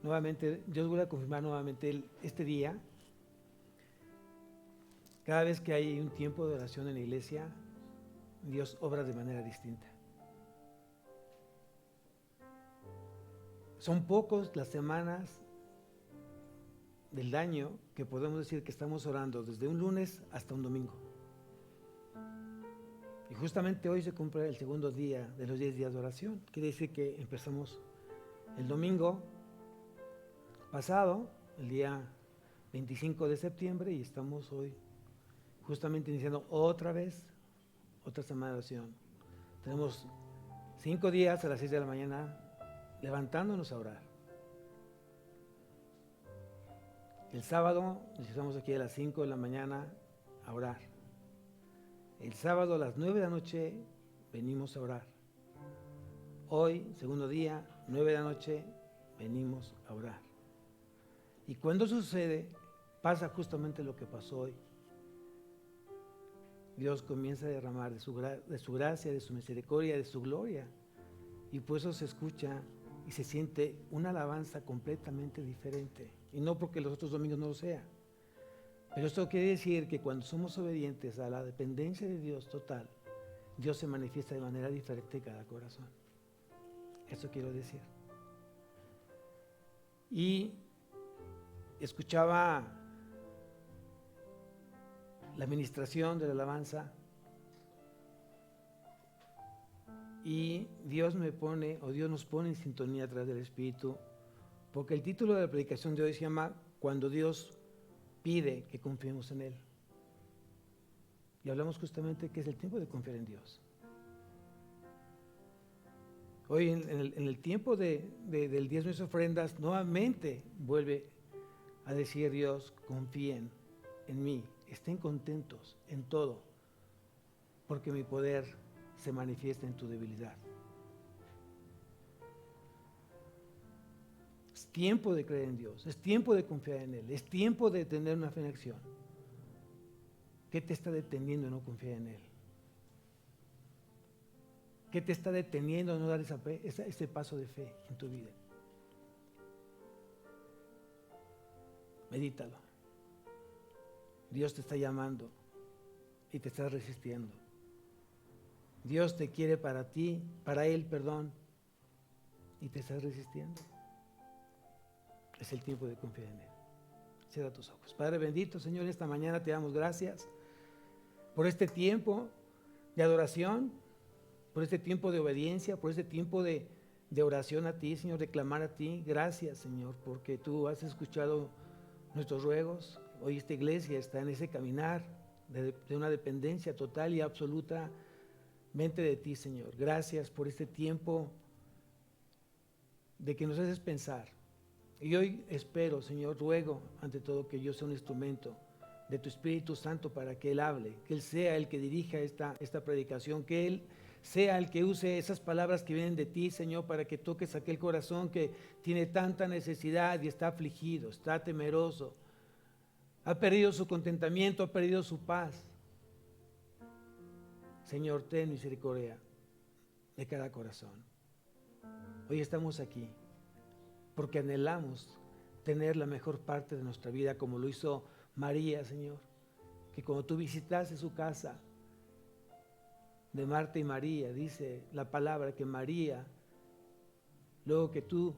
nuevamente, Dios vuelve a confirmar nuevamente este día. Cada vez que hay un tiempo de oración en la iglesia, Dios obra de manera distinta. Son pocos las semanas del año que podemos decir que estamos orando desde un lunes hasta un domingo. Y justamente hoy se cumple el segundo día de los 10 días de oración. Quiere decir que empezamos el domingo pasado, el día 25 de septiembre, y estamos hoy justamente iniciando otra vez, otra semana de oración. Tenemos 5 días a las 6 de la mañana levantándonos a orar. El sábado estamos aquí a las 5 de la mañana a orar. El sábado a las 9 de la noche venimos a orar. Hoy, segundo día, 9 de la noche, venimos a orar. Y cuando sucede, pasa justamente lo que pasó hoy. Dios comienza a derramar de su gracia, de su misericordia, de su gloria. Y por eso se escucha y se siente una alabanza completamente diferente. Y no porque los otros domingos no lo sea. Pero esto quiere decir que cuando somos obedientes a la dependencia de Dios total, Dios se manifiesta de manera diferente en cada corazón. Eso quiero decir. Y escuchaba la administración de la alabanza y Dios me pone, o Dios nos pone en sintonía a través del Espíritu, porque el título de la predicación de hoy se llama Cuando Dios pide que confiemos en Él. Y hablamos justamente que es el tiempo de confiar en Dios. Hoy en el tiempo del diezmo y ofrendas, nuevamente vuelve a decir Dios, confíen en mí, estén contentos en todo, porque mi poder se manifiesta en tu debilidad. Es tiempo de creer en Dios, es tiempo de confiar en Él, es tiempo de tener una fe en acción. ¿Qué te está deteniendo a no confiar en Él? ¿Qué te está deteniendo a no dar ese paso de fe en tu vida? Medítalo. Dios te está llamando y te estás resistiendo. Dios te quiere para ti, para Él, perdón, y te estás resistiendo. Es el tiempo de confiar en Él. Cierra tus ojos. Padre bendito, Señor, esta mañana te damos gracias por este tiempo de adoración, por este tiempo de obediencia, por este tiempo de oración a ti, Señor, de clamar a ti. Gracias, Señor, porque tú has escuchado nuestros ruegos. Hoy esta iglesia está en ese caminar de una dependencia total y absolutamente de ti, Señor. Gracias por este tiempo de que nos haces pensar. Y hoy espero, Señor, ruego ante todo que yo sea un instrumento de tu Espíritu Santo para que Él hable, que Él sea el que dirija esta predicación, que Él sea el que use esas palabras que vienen de ti, Señor, para que toques aquel corazón que tiene tanta necesidad y está afligido, está temeroso, ha perdido su contentamiento, ha perdido su paz. Señor, ten misericordia de cada corazón. Hoy estamos aquí porque anhelamos tener la mejor parte de nuestra vida como lo hizo María, Señor, que cuando tú visitaste su casa de Marta y María, dice la palabra que María, luego que tú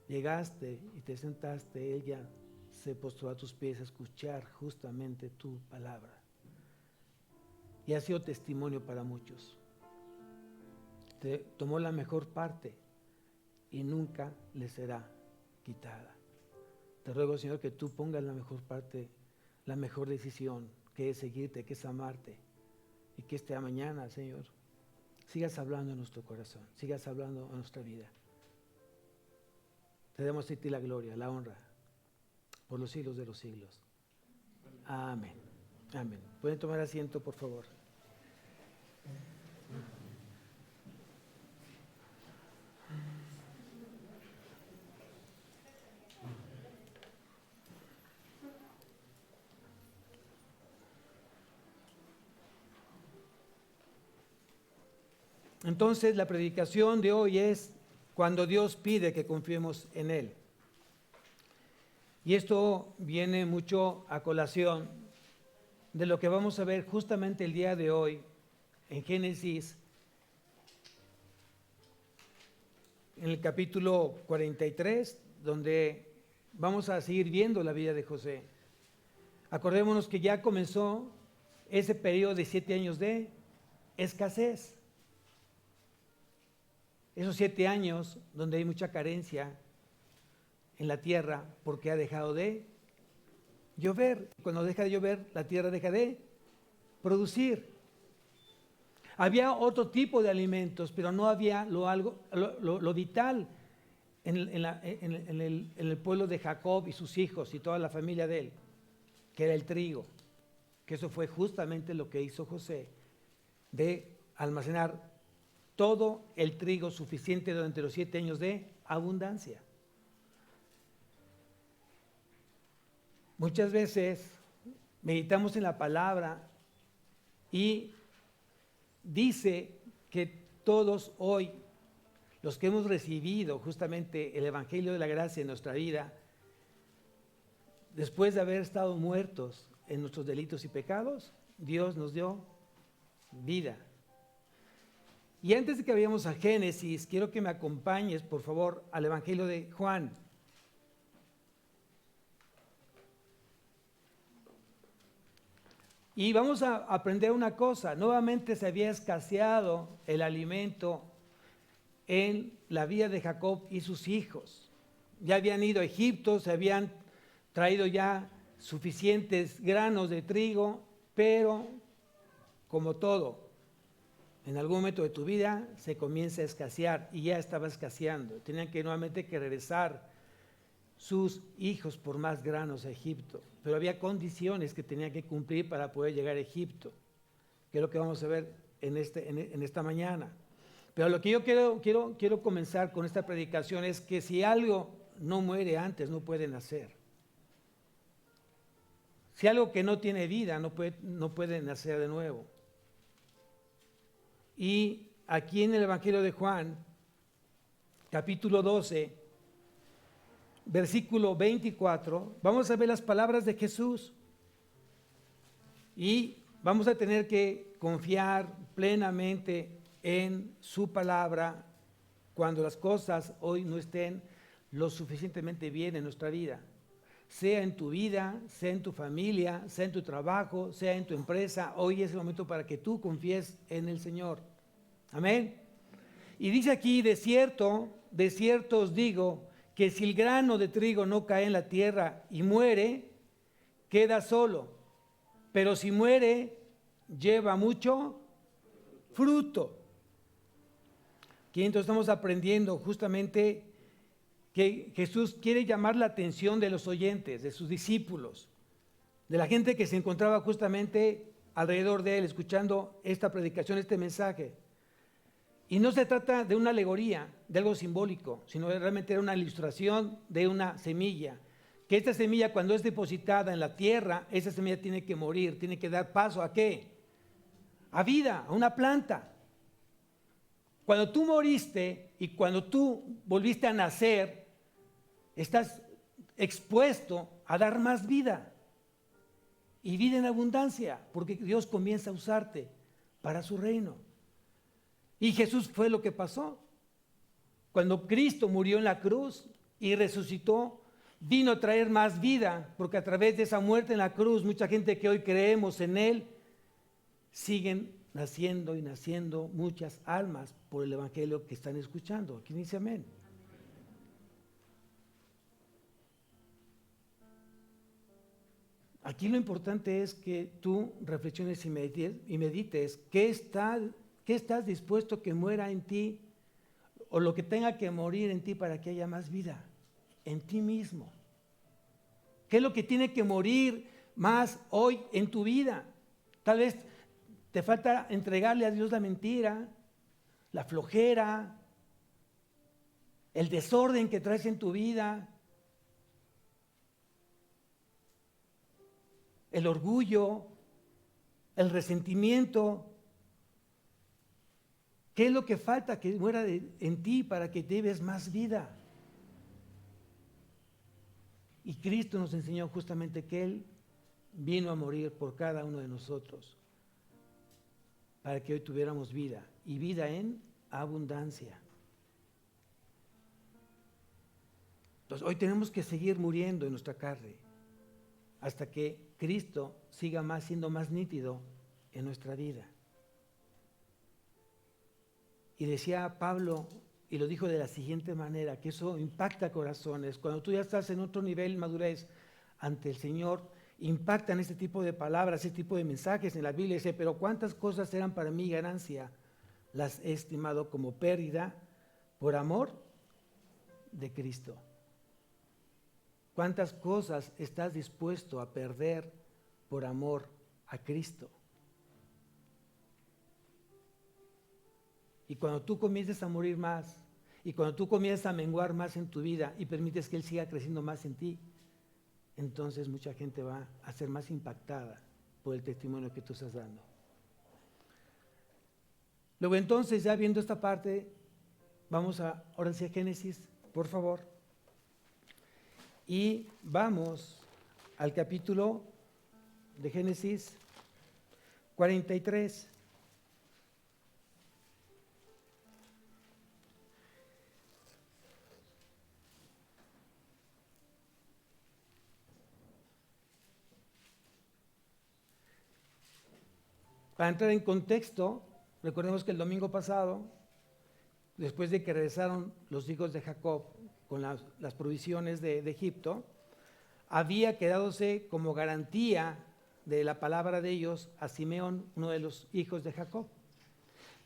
llegaste y te sentaste, ella se postró a tus pies a escuchar justamente tu palabra. Y ha sido testimonio para muchos. Te tomó la mejor parte y nunca le será quitada. Te ruego, Señor, que tú pongas la mejor parte, la mejor decisión, que es seguirte, que es amarte. Y que esta mañana, Señor, sigas hablando en nuestro corazón, sigas hablando en nuestra vida. Te damos a ti la gloria, la honra, por los siglos de los siglos. Amén. Amén. ¿Pueden tomar asiento, por favor? Entonces, la predicación de hoy es cuando Dios pide que confiemos en Él. Y esto viene mucho a colación de lo que vamos a ver justamente el día de hoy en Génesis, en el capítulo 43, donde vamos a seguir viendo la vida de José. Acordémonos que ya comenzó ese periodo de 7 años de escasez. Esos 7 años donde hay mucha carencia en la tierra porque ha dejado de llover. Cuando deja de llover, la tierra deja de producir. Había otro tipo de alimentos, pero no había lo vital en el pueblo de Jacob y sus hijos y toda la familia de él, que era el trigo. Que eso fue justamente lo que hizo José, de almacenar todo el trigo suficiente durante los 7 años de abundancia. Muchas veces meditamos en la palabra y dice que todos hoy, los que hemos recibido justamente el Evangelio de la Gracia en nuestra vida, después de haber estado muertos en nuestros delitos y pecados, Dios nos dio vida. Y antes de que vayamos a Génesis, quiero que me acompañes, por favor, al Evangelio de Juan. Y vamos a aprender una cosa. Nuevamente se había escaseado el alimento en la vida de Jacob y sus hijos. Ya habían ido a Egipto, se habían traído ya suficientes granos de trigo, pero como todo, en algún momento de tu vida se comienza a escasear y ya estaba escaseando. Tenían que nuevamente regresar sus hijos por más granos a Egipto, pero había condiciones que tenían que cumplir para poder llegar a Egipto, que es lo que vamos a ver en esta mañana. Pero lo que yo quiero comenzar con esta predicación es que si algo no muere antes, no puede nacer. Si algo que no tiene vida, no puede nacer de nuevo. Y aquí en el Evangelio de Juan, capítulo 12, versículo 24, vamos a ver las palabras de Jesús y vamos a tener que confiar plenamente en su palabra cuando las cosas hoy no estén lo suficientemente bien en nuestra vida. Sea en tu vida, sea en tu familia, sea en tu trabajo, sea en tu empresa, hoy es el momento para que tú confíes en el Señor. Amén. Y dice aquí, de cierto os digo, que si el grano de trigo no cae en la tierra y muere, queda solo. Pero si muere, lleva mucho fruto. Aquí entonces estamos aprendiendo justamente que Jesús quiere llamar la atención de los oyentes, de sus discípulos, de la gente que se encontraba justamente alrededor de él, escuchando esta predicación, este mensaje. Y no se trata de una alegoría, de algo simbólico, sino realmente era una ilustración de una semilla. Que esta semilla, cuando es depositada en la tierra, esa semilla tiene que morir, tiene que dar paso ¿a qué? A vida, a una planta. Cuando tú moriste y cuando tú volviste a nacer, estás expuesto a dar más vida. Y vida en abundancia, porque Dios comienza a usarte para su reino. Y Jesús fue lo que pasó. Cuando Cristo murió en la cruz y resucitó, vino a traer más vida, porque a través de esa muerte en la cruz, mucha gente que hoy creemos en Él, siguen naciendo y naciendo muchas almas por el Evangelio que están escuchando. ¿Quién dice amén? Aquí lo importante es que tú reflexiones y medites ¿qué estás dispuesto que muera en ti o lo que tenga que morir en ti para que haya más vida en ti mismo? ¿Qué es lo que tiene que morir más hoy en tu vida? Tal vez te falta entregarle a Dios la mentira, la flojera, el desorden que traes en tu vida, el orgullo, el resentimiento. ¿Qué es lo que falta que muera en ti para que te des más vida? Y Cristo nos enseñó justamente que Él vino a morir por cada uno de nosotros para que hoy tuviéramos vida, y vida en abundancia. Entonces, hoy tenemos que seguir muriendo en nuestra carne hasta que Cristo siga siendo más nítido en nuestra vida. Y decía Pablo, y lo dijo de la siguiente manera, que eso impacta corazones. Cuando tú ya estás en otro nivel de madurez ante el Señor, impactan este tipo de palabras, este tipo de mensajes en la Biblia. Dice, pero cuántas cosas eran para mí ganancia, las he estimado como pérdida por amor de Cristo. ¿Cuántas cosas estás dispuesto a perder por amor a Cristo? Y cuando tú comiences a morir más, y cuando tú comienzas a menguar más en tu vida y permites que Él siga creciendo más en ti, entonces mucha gente va a ser más impactada por el testimonio que tú estás dando. Luego entonces, ya viendo esta parte, vamos ahora hacia Génesis, por favor. Y vamos al capítulo de Génesis 43. Para entrar en contexto, recordemos que el domingo pasado, después de que regresaron los hijos de Jacob con las provisiones de Egipto, había quedadose como garantía de la palabra de ellos a Simeón, uno de los hijos de Jacob.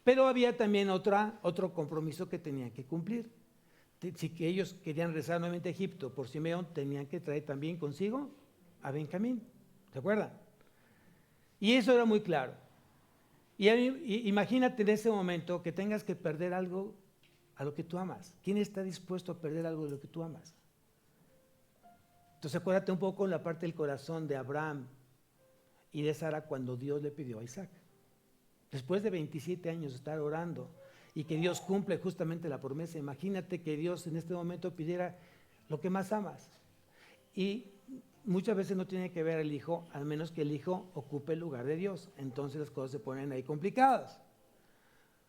Pero había también otro compromiso que tenían que cumplir. Si que ellos querían regresar nuevamente a Egipto por Simeón, tenían que traer también consigo a Benjamín. ¿Se acuerdan? Y eso era muy claro. Y imagínate en ese momento que tengas que perder algo a lo que tú amas. ¿Quién está dispuesto a perder algo de lo que tú amas? Entonces acuérdate un poco en la parte del corazón de Abraham y de Sara cuando Dios le pidió a Isaac. Después de 27 años de estar orando y que Dios cumple justamente la promesa, imagínate que Dios en este momento pidiera lo que más amas. Y muchas veces no tiene que ver el hijo, al menos que el hijo ocupe el lugar de Dios. Entonces las cosas se ponen ahí complicadas.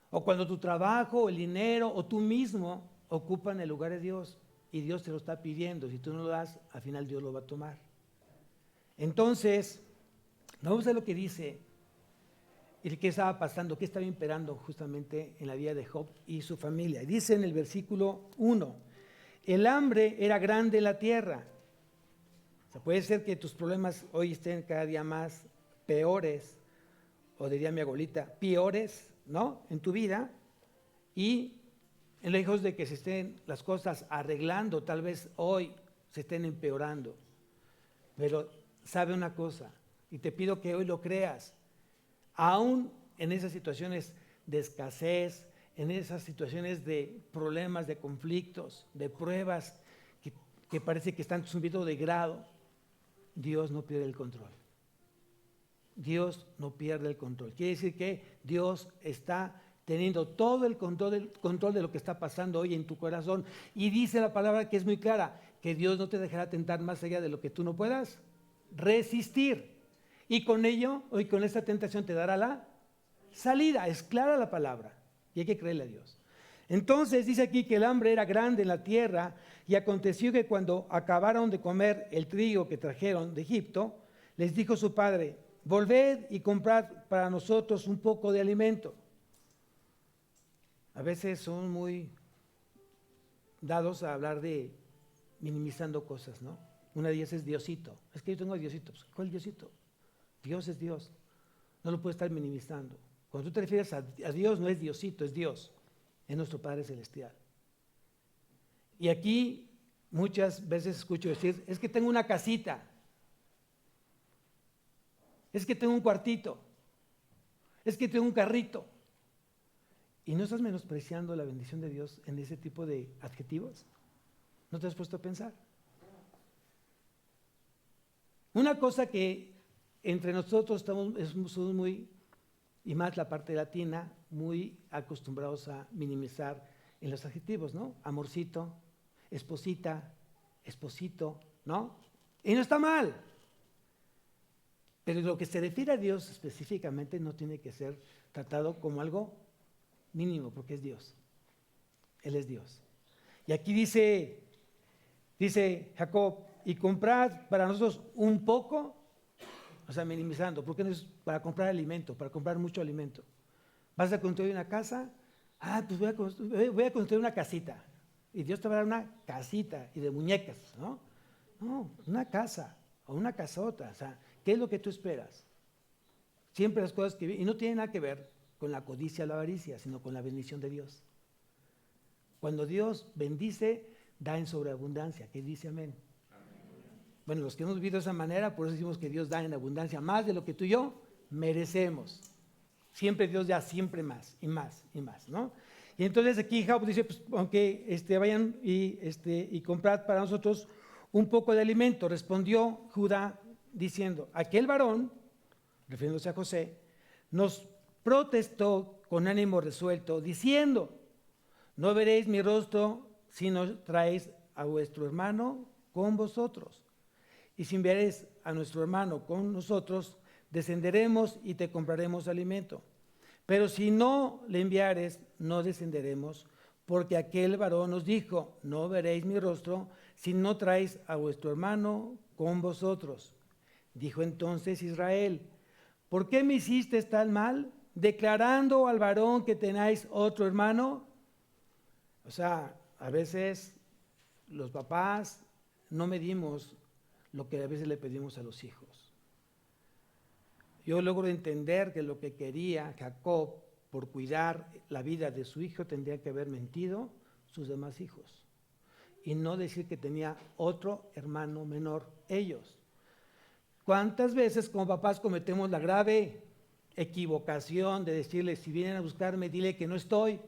O cuando tu trabajo, el dinero o tú mismo ocupan el lugar de Dios y Dios te lo está pidiendo. Si tú no lo das, al final Dios lo va a tomar. Entonces, vamos a lo que dice y qué estaba pasando, qué estaba imperando justamente en la vida de Job y su familia. Dice en el versículo 1, el hambre era grande en la tierra. O sea, puede ser que tus problemas hoy estén cada día más peores, o diría mi abuelita, peores, ¿no? En tu vida, y lejos de que se estén las cosas arreglando, tal vez hoy se estén empeorando. Pero sabe una cosa, y te pido que hoy lo creas, aún en esas situaciones de escasez, en esas situaciones de problemas, de conflictos, de pruebas que parece que están subiendo de grado, Dios no pierde el control. Dios no pierde el control. Quiere decir que Dios está teniendo todo el control de lo que está pasando hoy en tu corazón. Y dice la palabra que es muy clara, que Dios no te dejará tentar más allá de lo que tú no puedas resistir. Y con ello, hoy con esta tentación te dará la salida. Es clara la palabra y hay que creerle a Dios. Entonces dice aquí que el hambre era grande en la tierra y aconteció que cuando acabaron de comer el trigo que trajeron de Egipto, les dijo su padre, volved y comprad para nosotros un poco de alimento. A veces son muy dados a hablar de minimizando cosas, ¿no? Una de ellas es Diosito. Es que yo tengo a Diosito. ¿Cuál Diosito? Dios es Dios. No lo puedes estar minimizando. Cuando tú te refieres a Dios, no es Diosito, es Dios. Es nuestro Padre Celestial. Y aquí muchas veces escucho decir, es que tengo una casita. Es que tengo un cuartito. Es que tengo un carrito. ¿Y no estás menospreciando la bendición de Dios en ese tipo de adjetivos? ¿No te has puesto a pensar? Una cosa que entre nosotros somos muy, y más la parte latina, muy acostumbrados a minimizar en los adjetivos, ¿no? Amorcito, esposita, esposito, ¿no? Y no está mal. Pero lo que se refiere a Dios específicamente no tiene que ser tratado como algo mínimo, porque es Dios. Él es Dios. Y aquí dice Jacob, y comprad para nosotros un poco, o sea, minimizando, porque no es para comprar alimento, para comprar mucho alimento. ¿Vas a construir una casa? Pues voy a construir una casita. Y Dios te va a dar una casita y de muñecas, ¿no? No, una casa o una casota. O sea, ¿qué es lo que tú esperas? Siempre las cosas y no tiene nada que ver con la codicia o la avaricia, sino con la bendición de Dios. Cuando Dios bendice, da en sobreabundancia. ¿Qué dice amén? Bueno, los que hemos vivido de esa manera, por eso decimos que Dios da en abundancia más de lo que tú y yo merecemos. Siempre Dios da siempre más y más y más, ¿no? Y entonces aquí Jacob dice, pues aunque vayan y comprad para nosotros un poco de alimento. Respondió Judá diciendo, aquel varón, refiriéndose a José, nos protestó con ánimo resuelto, diciendo, no veréis mi rostro si no traéis a vuestro hermano con vosotros. Y si enviaréis a nuestro hermano con nosotros, descenderemos y te compraremos alimento. Pero si no le enviares, no descenderemos, porque aquel varón nos dijo, no veréis mi rostro si no traéis a vuestro hermano con vosotros. Dijo entonces Israel, ¿por qué me hiciste tal mal, declarando al varón que tenéis otro hermano? O sea, a veces los papás no medimos lo que a veces le pedimos a los hijos. Yo logro entender que lo que quería Jacob por cuidar la vida de su hijo tendría que haber mentido sus demás hijos y no decir que tenía otro hermano menor ellos. ¿Cuántas veces como papás cometemos la grave equivocación de decirles, si vienen a buscarme, dile que no estoy?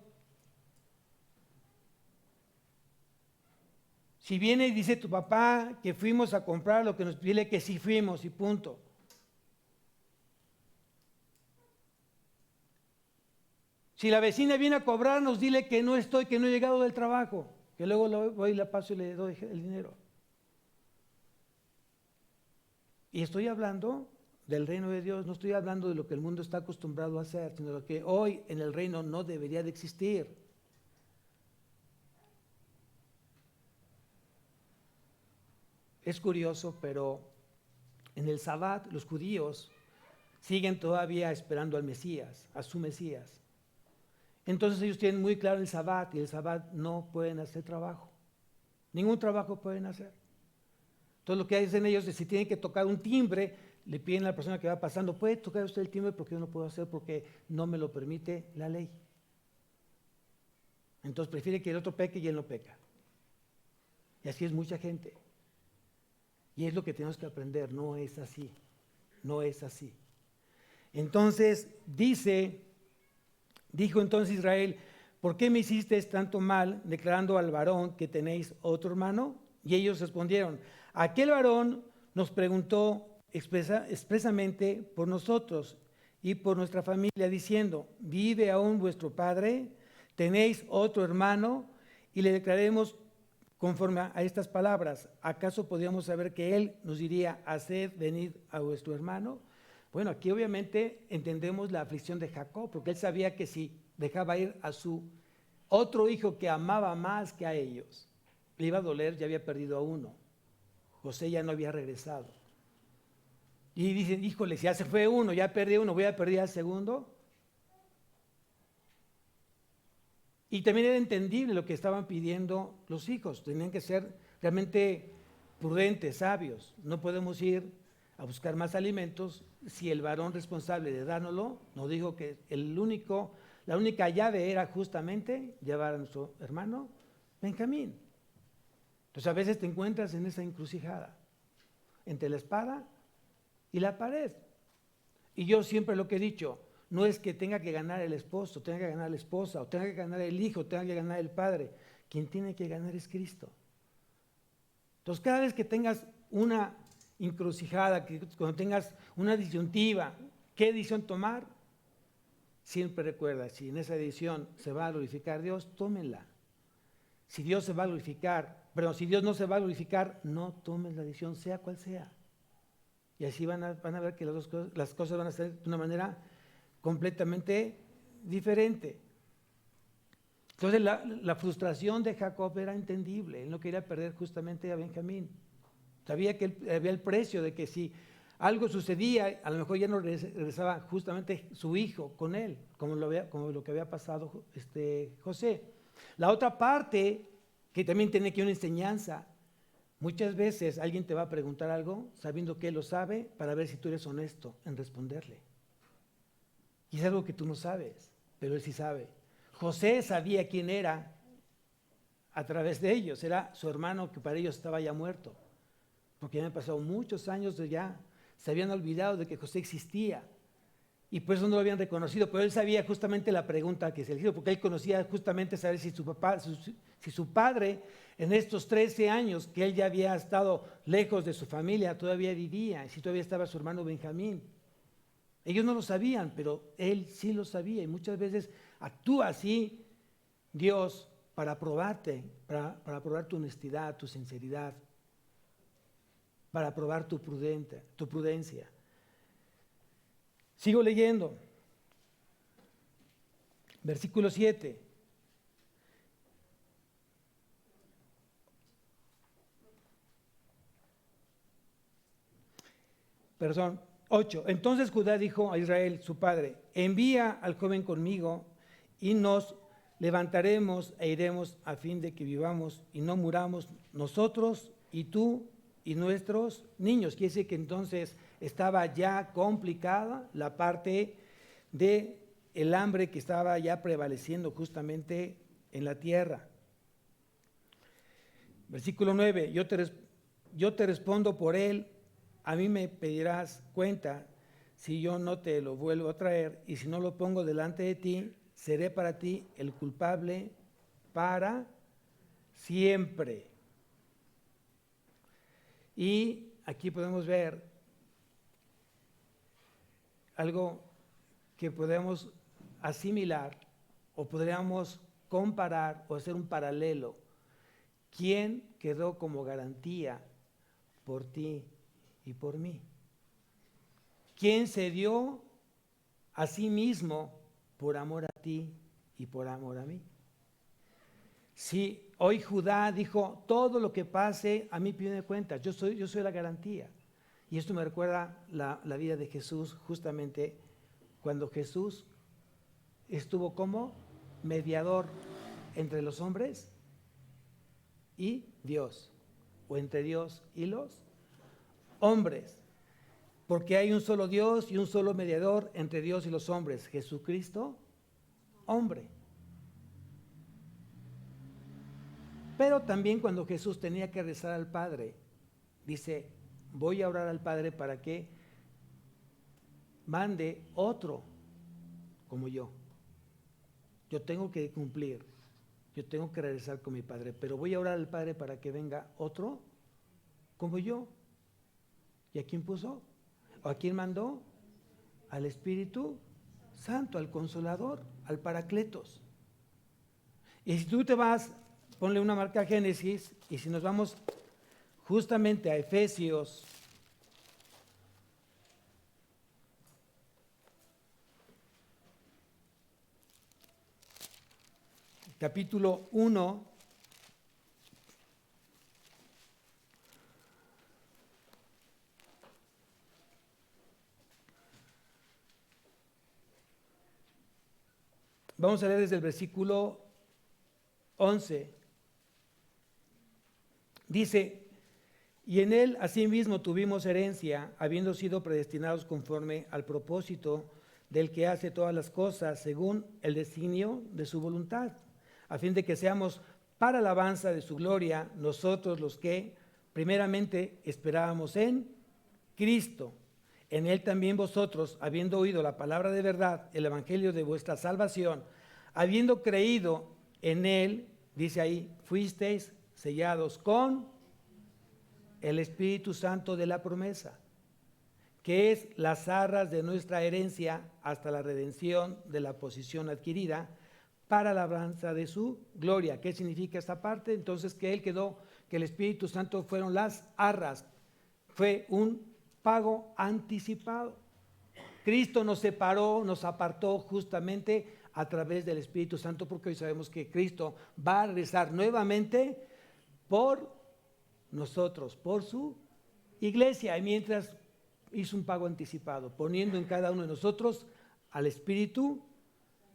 Si viene y dice tu papá que fuimos a comprar lo que nos, dile que sí fuimos y punto. Si la vecina viene a cobrarnos, dile que no estoy, que no he llegado del trabajo, que luego voy y la paso y le doy el dinero. Y estoy hablando del reino de Dios, no estoy hablando de lo que el mundo está acostumbrado a hacer, sino de lo que hoy en el reino no debería de existir. Es curioso, pero en el Sabbat los judíos siguen todavía esperando al Mesías, a su Mesías. Entonces ellos tienen muy claro el Sabbat y el Sabbat no pueden hacer trabajo. Ningún trabajo pueden hacer. Entonces lo que hacen ellos es si tienen que tocar un timbre, le piden a la persona que va pasando, ¿puede tocar usted el timbre? Porque yo no puedo hacer porque no me lo permite la ley. Entonces prefiere que el otro peque y él no peca. Y así es mucha gente. Y es lo que tenemos que aprender, no es así, no es así. Entonces dijo entonces Israel, ¿por qué me hiciste tanto mal declarando al varón que tenéis otro hermano? Y ellos respondieron, aquel varón nos preguntó expresamente por nosotros y por nuestra familia, diciendo, ¿vive aún vuestro padre? ¿Tenéis otro hermano? Y le declaremos conforme a estas palabras, ¿acaso podríamos saber que él nos diría, haced venir a vuestro hermano? Bueno, aquí obviamente entendemos la aflicción de Jacob, porque él sabía que si dejaba ir a su otro hijo que amaba más que a ellos, le iba a doler, ya había perdido a uno. José ya no había regresado. Y dicen, híjole, si ya se fue uno, ya perdí uno, voy a perder al segundo. Y también era entendible lo que estaban pidiendo los hijos, tenían que ser realmente prudentes, sabios. No podemos ir a buscar más alimentos si el varón responsable de dárnoslo nos dijo que la única llave era justamente llevar a nuestro hermano Benjamín. Entonces a veces te encuentras en esa encrucijada, entre la espada y la pared. Y yo siempre lo que he dicho, no es que tenga que ganar el esposo, tenga que ganar la esposa, o tenga que ganar el hijo, tenga que ganar el padre. Quien tiene que ganar es Cristo. Entonces, cada vez que tengas una encrucijada, cuando tengas una disyuntiva, ¿qué decisión tomar? Siempre recuerda, si en esa decisión se va a glorificar Dios, tómenla. Si Dios se va a glorificar Perdón, si Dios no se va a glorificar, no tomes la decisión, sea cual sea. Y así van a ver que las cosas van a ser de una manera completamente diferente. Entonces la frustración de Jacob era entendible. Él no quería perder justamente a Benjamín. Sabía que había el precio de que si algo sucedía, a lo mejor ya no regresaba justamente su hijo con él, como lo que había pasado José. La otra parte, que también tiene aquí una enseñanza, muchas veces alguien te va a preguntar algo sabiendo que él lo sabe para ver si tú eres honesto en responderle. Y es algo que tú no sabes, pero él sí sabe. José sabía quién era a través de ellos, era su hermano que para ellos estaba ya muerto, porque ya han pasado muchos años de ya, se habían olvidado de que José existía y por eso no lo habían reconocido, pero él sabía justamente la pregunta que se le hizo, porque él conocía justamente saber si su padre en estos 13 años que él ya había estado lejos de su familia todavía vivía, y si todavía estaba su hermano Benjamín. Ellos no lo sabían, pero él sí lo sabía, y muchas veces actúa así Dios para probarte, para probar tu honestidad, tu sinceridad, para probar tu prudencia. Sigo leyendo. Versículo 7. Perdón, 8. Entonces Judá dijo a Israel, su padre, envía al joven conmigo y nos levantaremos e iremos a fin de que vivamos y no muramos nosotros y tú y nuestros niños. Quiere decir que entonces estaba ya complicada la parte de el hambre que estaba ya prevaleciendo justamente en la tierra. Versículo 9, yo te respondo por él, a mí me pedirás cuenta si yo no te lo vuelvo a traer, y si no lo pongo delante de ti, seré para ti el culpable para siempre. Y aquí podemos ver algo que podemos asimilar o podríamos comparar o hacer un paralelo. ¿Quién quedó como garantía por ti y por mí? ¿Quién se dio a sí mismo por amor a ti y por amor a mí? Si hoy Judá dijo, todo lo que pase, a mí pide cuentas, yo soy la garantía. Y esto me recuerda la vida de Jesús, justamente cuando Jesús estuvo como mediador entre los hombres y Dios, o entre Dios y los hombres, porque hay un solo Dios y un solo mediador entre Dios y los hombres, Jesucristo, hombre. Pero también cuando Jesús tenía que rezar al Padre, dice, voy a orar al Padre para que mande otro como yo. Yo tengo que cumplir, yo tengo que regresar con mi Padre, pero voy a orar al Padre para que venga otro como yo. ¿Y a quién puso? ¿O a quién mandó? Al Espíritu Santo, al Consolador, al Paracletos. Y si tú te vas, ponle una marca a Génesis, y si nos vamos justamente a Efesios, capítulo 1, vamos a leer desde el versículo 11. Dice, y en él asimismo tuvimos herencia, habiendo sido predestinados conforme al propósito del que hace todas las cosas según el designio de su voluntad, a fin de que seamos para alabanza de su gloria, nosotros los que primeramente esperábamos en Cristo. En él también vosotros, habiendo oído la palabra de verdad, el evangelio de vuestra salvación, habiendo creído en él, dice ahí, fuisteis sellados con el Espíritu Santo de la promesa, que es las arras de nuestra herencia hasta la redención de la posesión adquirida para la alabanza de su gloria. ¿Qué significa esta parte? Entonces que que el Espíritu Santo fueron las arras, fue un pago anticipado. Cristo nos separó, nos apartó justamente a través del Espíritu Santo, porque hoy sabemos que Cristo va a regresar nuevamente por nosotros, por su iglesia, y mientras hizo un pago anticipado, poniendo en cada uno de nosotros al Espíritu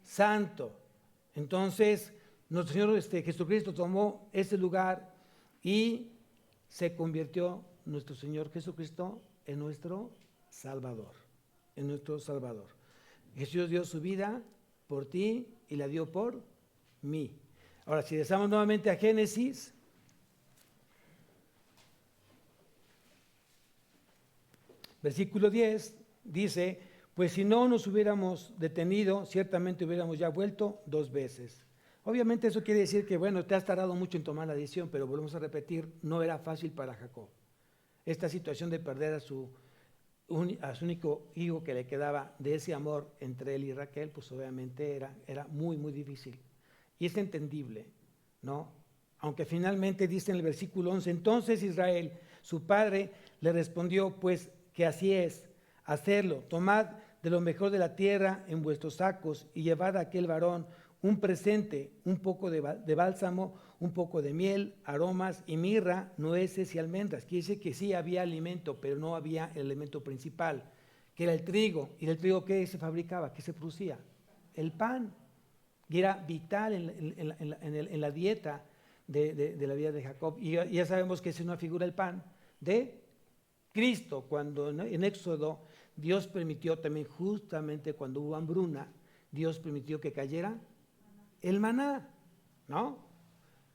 Santo. Entonces, nuestro Señor Jesucristo tomó ese lugar y se convirtió nuestro Señor Jesucristo en nuestro Salvador, en nuestro Salvador. Jesús dio su vida por ti y la dio por mí. Ahora, si regresamos nuevamente a Génesis, versículo 10, dice: pues si no nos hubiéramos detenido, ciertamente hubiéramos ya vuelto 2 veces. Obviamente eso quiere decir que, bueno, te has tardado mucho en tomar la decisión, pero volvemos a repetir, no era fácil para Jacob. Esta situación de perder a su único hijo que le quedaba, de ese amor entre él y Raquel, pues obviamente era muy, muy difícil. Y es entendible, ¿no? Aunque finalmente dice en el versículo 11, entonces Israel, su padre, le respondió, pues que así es, hacerlo, tomad de lo mejor de la tierra en vuestros sacos y llevad a aquel varón un presente, un poco de bálsamo, un poco de miel, aromas y mirra, nueces y almendras. Quiere decir que sí había alimento, pero no había el elemento principal, que era el trigo. ¿Y del trigo qué se fabricaba? ¿Qué se producía? El pan. Y era vital en la dieta de la vida de Jacob. Y ya sabemos que es una figura el pan de Cristo. Cuando en Éxodo Dios permitió también, justamente cuando hubo hambruna, Dios permitió que cayera el maná, ¿no?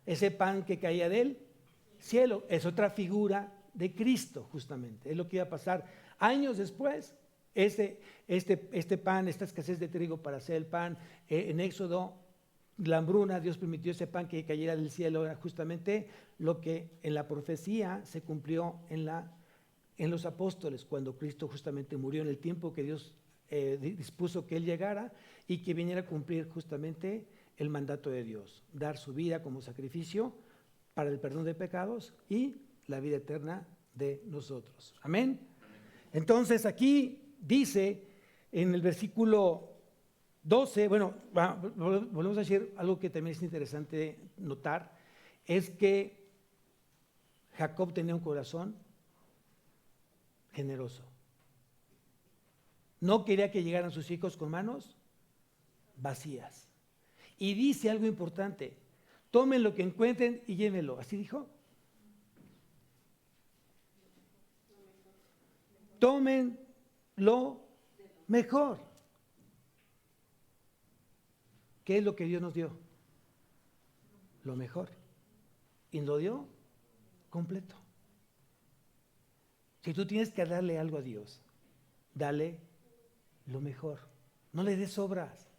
Ese pan que caía del cielo es otra figura de Cristo, justamente. Es lo que iba a pasar años después. Este pan, esta escasez de trigo para hacer el pan, en Éxodo, la hambruna, Dios permitió ese pan que cayera del cielo, era justamente lo que en la profecía se cumplió en los apóstoles, cuando Cristo justamente murió en el tiempo que Dios dispuso que Él llegara y que viniera a cumplir justamente el mandato de Dios, dar su vida como sacrificio para el perdón de pecados y la vida eterna de nosotros. Amén. Entonces aquí dice en el versículo 12, bueno, volvemos a decir algo que también es interesante notar, es que Jacob tenía un corazón generoso. No quería que llegaran sus hijos con manos vacías. Y dice algo importante: tomen lo que encuentren y llévenlo. ¿Así dijo? Tomen lo mejor. ¿Qué es lo que Dios nos dio? Lo mejor. Y lo dio completo. Si tú tienes que darle algo a Dios, dale lo mejor. No le des sobras.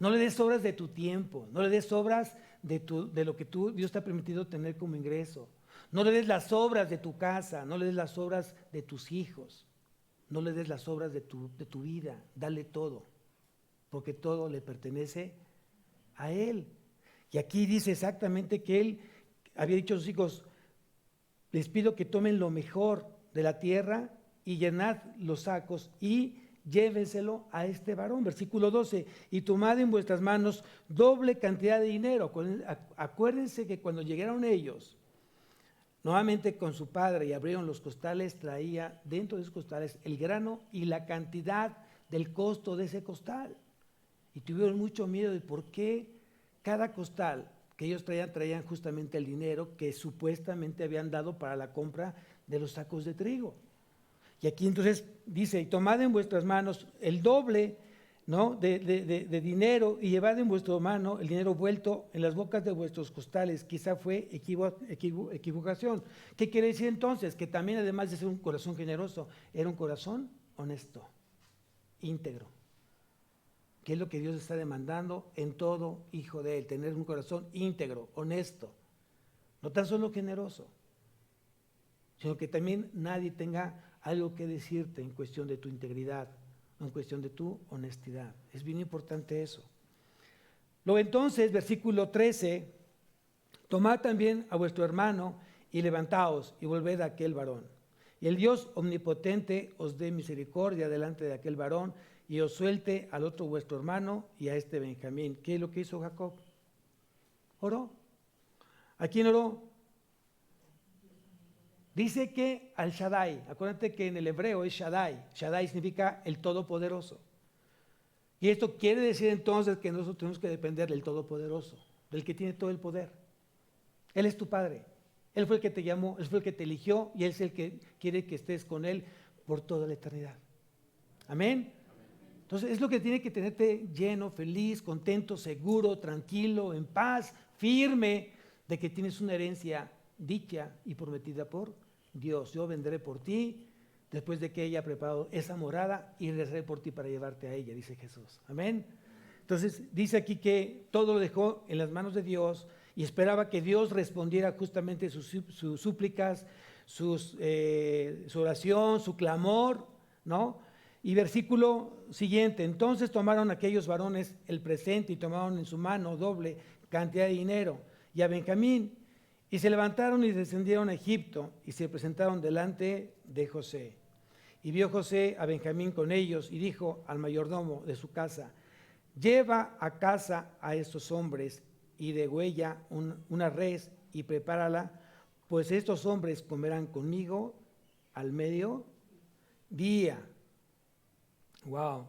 No le des sobras de tu tiempo, no le des sobras de lo que Dios te ha permitido tener como ingreso. No le des las sobras de tu casa, no le des las sobras de tus hijos, no le des las sobras de tu vida, dale todo, porque todo le pertenece a Él. Y aquí dice exactamente que Él había dicho a sus hijos: les pido que tomen lo mejor de la tierra y llenad los sacos y llévenselo a este varón. Versículo 12, y tomad en vuestras manos doble cantidad de dinero. Acuérdense que cuando llegaron ellos nuevamente con su padre y abrieron los costales, traía dentro de esos costales el grano y la cantidad del costo de ese costal. Y tuvieron mucho miedo de por qué cada costal que ellos traían justamente el dinero que supuestamente habían dado para la compra de los sacos de trigo. Y aquí entonces dice: y tomad en vuestras manos el doble, ¿no?, de dinero, y llevad en vuestra mano el dinero vuelto en las bocas de vuestros costales. Quizá fue equivocación. ¿Qué quiere decir entonces? Que también, además de ser un corazón generoso, era un corazón honesto, íntegro, que es lo que Dios está demandando en todo hijo de Él: tener un corazón íntegro, honesto, no tan solo generoso, sino que también nadie tenga algo que decirte en cuestión de tu integridad, en cuestión de tu honestidad. Es bien importante eso. Luego entonces, versículo 13, tomad también a vuestro hermano y levantaos y volved a aquel varón. Y el Dios omnipotente os dé misericordia delante de aquel varón y os suelte al otro vuestro hermano y a este Benjamín. ¿Qué es lo que hizo Jacob? Oró. ¿A quién oró? Dice que al Shaddai. Acuérdate que en el hebreo es Shaddai. Shaddai significa el Todopoderoso. Y esto quiere decir entonces que nosotros tenemos que depender del Todopoderoso, del que tiene todo el poder. Él es tu Padre. Él fue el que te llamó, Él fue el que te eligió y Él es el que quiere que estés con Él por toda la eternidad. Amén. Entonces es lo que tiene que tenerte lleno, feliz, contento, seguro, tranquilo, en paz, firme, de que tienes una herencia dicha y prometida por Dios. Yo vendré por ti después de que ella ha preparado esa morada y regresaré por ti para llevarte a ella, dice Jesús. Amén. Entonces dice aquí que todo lo dejó en las manos de Dios y esperaba que Dios respondiera justamente sus súplicas, su oración, su clamor, ¿no? Y versículo siguiente, entonces tomaron aquellos varones el presente y tomaron en su mano doble cantidad de dinero y a Benjamín, y se levantaron y descendieron a Egipto y se presentaron delante de José. Y vio José a Benjamín con ellos y dijo al mayordomo de su casa, lleva a casa a estos hombres y degüella una res y prepárala, pues estos hombres comerán conmigo al mediodía. Wow,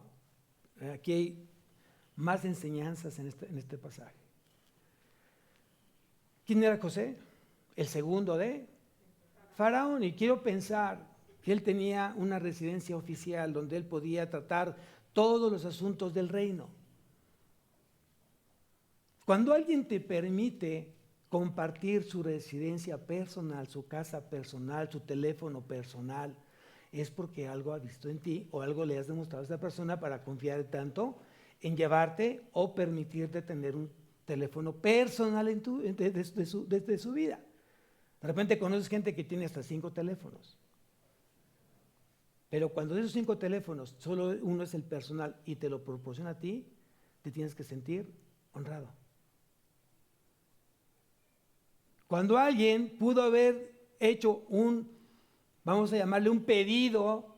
aquí hay más enseñanzas en este pasaje. ¿Quién era José? El segundo de Faraón, y quiero pensar que él tenía una residencia oficial donde él podía tratar todos los asuntos del reino. Cuando alguien te permite compartir su residencia personal, su casa personal, su teléfono personal, es porque algo ha visto en ti o algo le has demostrado a esta persona para confiar tanto en llevarte o permitirte tener un teléfono personal desde su vida. De repente conoces gente que tiene hasta 5 teléfonos. Pero cuando de esos 5 teléfonos solo uno es el personal y te lo proporciona a ti, te tienes que sentir honrado. Cuando alguien pudo haber hecho vamos a llamarle un pedido,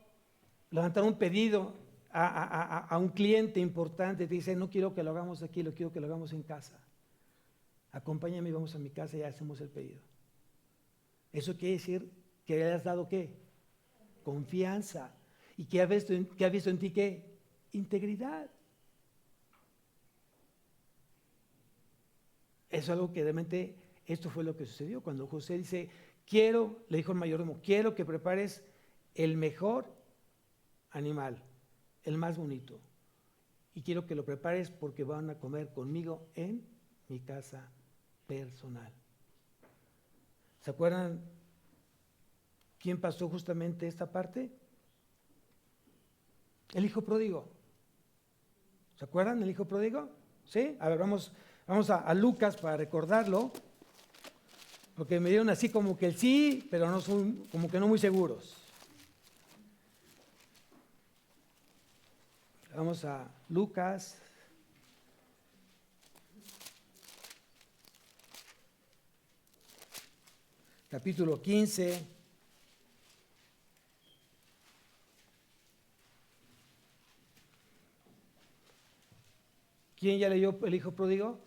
levantar un pedido a un cliente importante, te dice, no quiero que lo hagamos aquí, lo quiero que lo hagamos en casa. Acompáñame y vamos a mi casa y hacemos el pedido. Eso quiere decir que le has dado ¿qué? Confianza. ¿Y qué ha visto en ti qué? Integridad. Eso es algo que realmente, esto fue lo que sucedió cuando José dice, le dijo al mayordomo, quiero que prepares el mejor animal, el más bonito. Y quiero que lo prepares porque van a comer conmigo en mi casa personal. ¿Se acuerdan quién pasó justamente esta parte? El hijo pródigo. ¿Se acuerdan el hijo pródigo? ¿Sí? A ver, vamos a Lucas para recordarlo, porque me dieron así como que el sí, pero no son como que no muy seguros. Vamos a Lucas. Capítulo 15. ¿Quién ya leyó el hijo pródigo?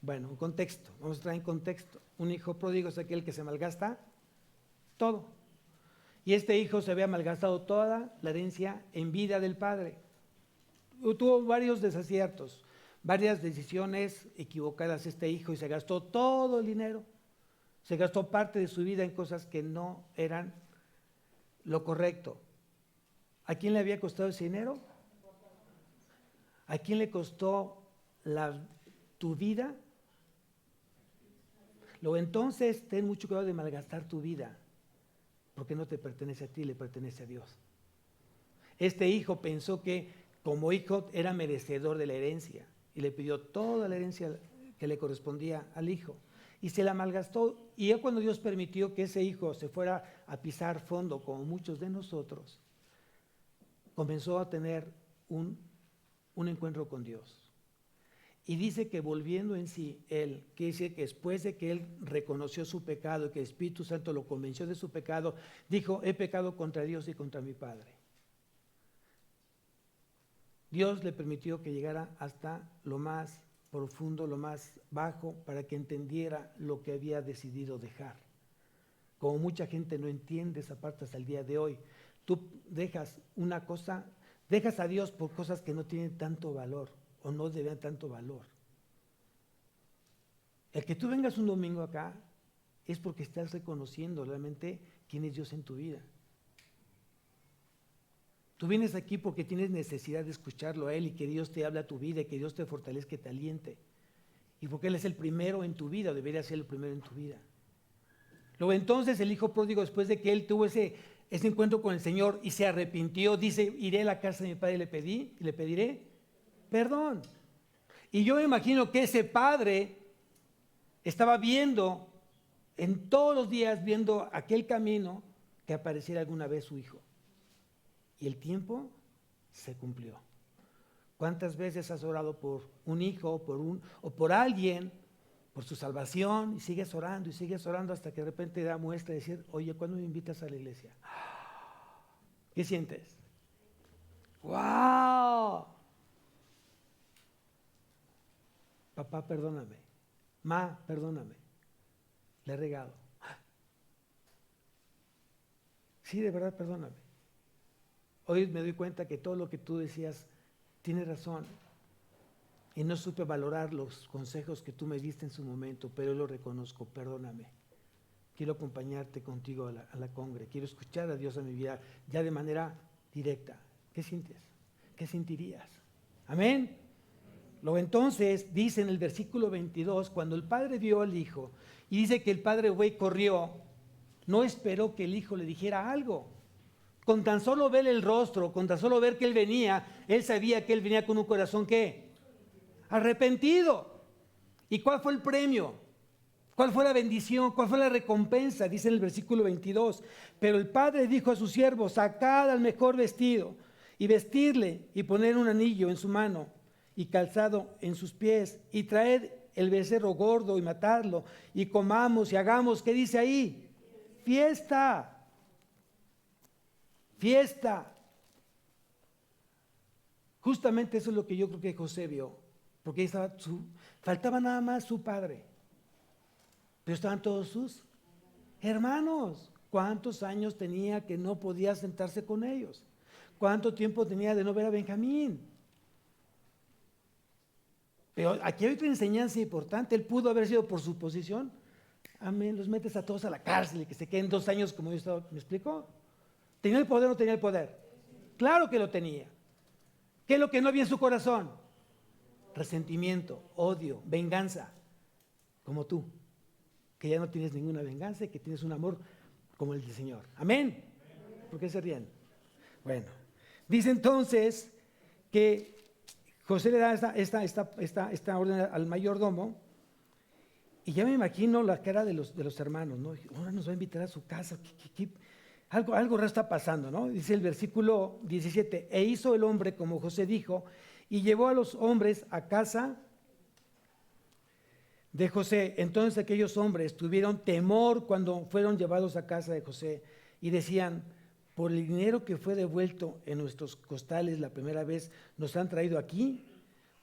Bueno, un contexto, vamos a traer en contexto. Un hijo pródigo es aquel que se malgasta todo. Y este hijo se había malgastado toda la herencia en vida del padre. Tuvo varios desaciertos, varias decisiones equivocadas este hijo y se gastó todo el dinero. Se gastó parte de su vida en cosas que no eran lo correcto. ¿A quién le había costado ese dinero? ¿A quién le costó tu vida? Luego entonces ten mucho cuidado de malgastar tu vida, porque no te pertenece a ti, le pertenece a Dios. Este hijo pensó que como hijo era merecedor de la herencia y le pidió toda la herencia que le correspondía al hijo. Y se la malgastó, y ya cuando Dios permitió que ese hijo se fuera a pisar fondo, como muchos de nosotros, comenzó a tener un encuentro con Dios. Y dice que volviendo en sí, él, que dice que después de que él reconoció su pecado y que el Espíritu Santo lo convenció de su pecado, dijo, he pecado contra Dios y contra mi Padre. Dios le permitió que llegara hasta lo más profundo, lo más bajo, para que entendiera lo que había decidido dejar. Como mucha gente no entiende esa parte hasta el día de hoy, tú dejas una cosa, dejas a Dios por cosas que no tienen tanto valor o no deben tanto valor. El que tú vengas un domingo acá es porque estás reconociendo realmente quién es Dios en tu vida. Tú vienes aquí porque tienes necesidad de escucharlo a Él y que Dios te hable a tu vida y que Dios te fortalezca, que te aliente. Y porque Él es el primero en tu vida, o debería ser el primero en tu vida. Luego entonces el hijo pródigo, después de que él tuvo ese encuentro con el Señor y se arrepintió, dice, iré a la casa de mi padre y le pediré perdón. Y yo me imagino que ese padre estaba viendo, en todos los días, viendo aquel camino que apareciera alguna vez su hijo. Y el tiempo se cumplió. ¿Cuántas veces has orado por un hijo o por alguien, por su salvación, y sigues orando hasta que de repente da muestra de decir, oye, ¿cuándo me invitas a la iglesia? ¿Qué sientes? ¡Wow! Papá, perdóname. Ma, perdóname. Le he regado. Sí, de verdad, perdóname. Hoy me doy cuenta que todo lo que tú decías tiene razón. Y no supe valorar los consejos que tú me diste en su momento, pero lo reconozco, perdóname. Quiero acompañarte contigo a la congre. Quiero escuchar a Dios en mi vida ya de manera directa. ¿Qué sientes? ¿Qué sentirías? Amén. Luego entonces dice en el versículo 22, cuando el padre vio al hijo, y dice que el padre güey corrió, no esperó que el hijo le dijera algo. Con tan solo ver el rostro, con tan solo ver que él venía, él sabía que él venía con un corazón ¿qué? Arrepentido. ¿Y cuál fue el premio? ¿Cuál fue la bendición? ¿Cuál fue la recompensa? Dice en el versículo 22. Pero el padre dijo a sus siervos, sacad al mejor vestido y vestirle y poner un anillo en su mano y calzado en sus pies y traed el becerro gordo y matadlo y comamos y hagamos, ¿qué dice ahí? Fiesta. Fiesta. Justamente eso es lo que yo creo que José vio, porque ahí estaba faltaba nada más su padre, pero estaban todos sus hermanos. ¿Cuántos años tenía que no podía sentarse con ellos? ¿Cuánto tiempo tenía de no ver a Benjamín? Pero aquí hay otra enseñanza importante. Él pudo haber sido por su posición. Amén, los metes a todos a la cárcel y que se queden 2 años como yo estaba. ¿Me explicó? ¿Tenía el poder o no tenía el poder? Claro que lo tenía. ¿Qué es lo que no había en su corazón? Resentimiento, odio, venganza, como tú, que ya no tienes ninguna venganza y que tienes un amor como el del Señor. Amén. ¿Por qué se ríen? Bueno, dice entonces que José le da esta orden al mayordomo y ya me imagino la cara de los hermanos, ¿no? Ahora nos va a invitar a su casa, algo raro está pasando, ¿no? Dice el versículo 17, e hizo el hombre como José dijo, y llevó a los hombres a casa de José. Entonces aquellos hombres tuvieron temor cuando fueron llevados a casa de José y decían, por el dinero que fue devuelto en nuestros costales la primera vez, nos han traído aquí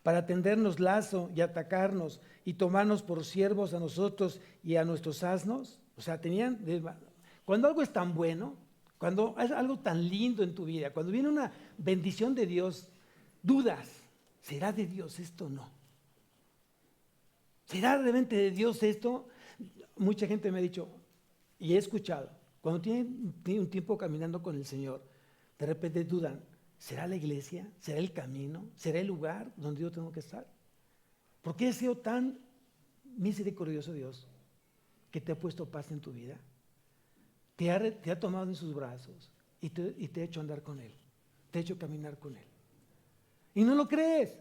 para tendernos lazo y atacarnos y tomarnos por siervos a nosotros y a nuestros asnos. O sea, cuando algo es tan bueno, cuando es algo tan lindo en tu vida, cuando viene una bendición de Dios, dudas, ¿será de Dios esto o no? ¿Será realmente de Dios esto? Mucha gente me ha dicho, y he escuchado, cuando tienen un tiempo caminando con el Señor, de repente dudan, ¿será la iglesia? ¿Será el camino? ¿Será el lugar donde yo tengo que estar? ¿Por qué he sido tan misericordioso Dios que te ha puesto paz en tu vida? Te ha tomado en sus brazos y te ha hecho andar con Él, te ha hecho caminar con Él. Y no lo crees,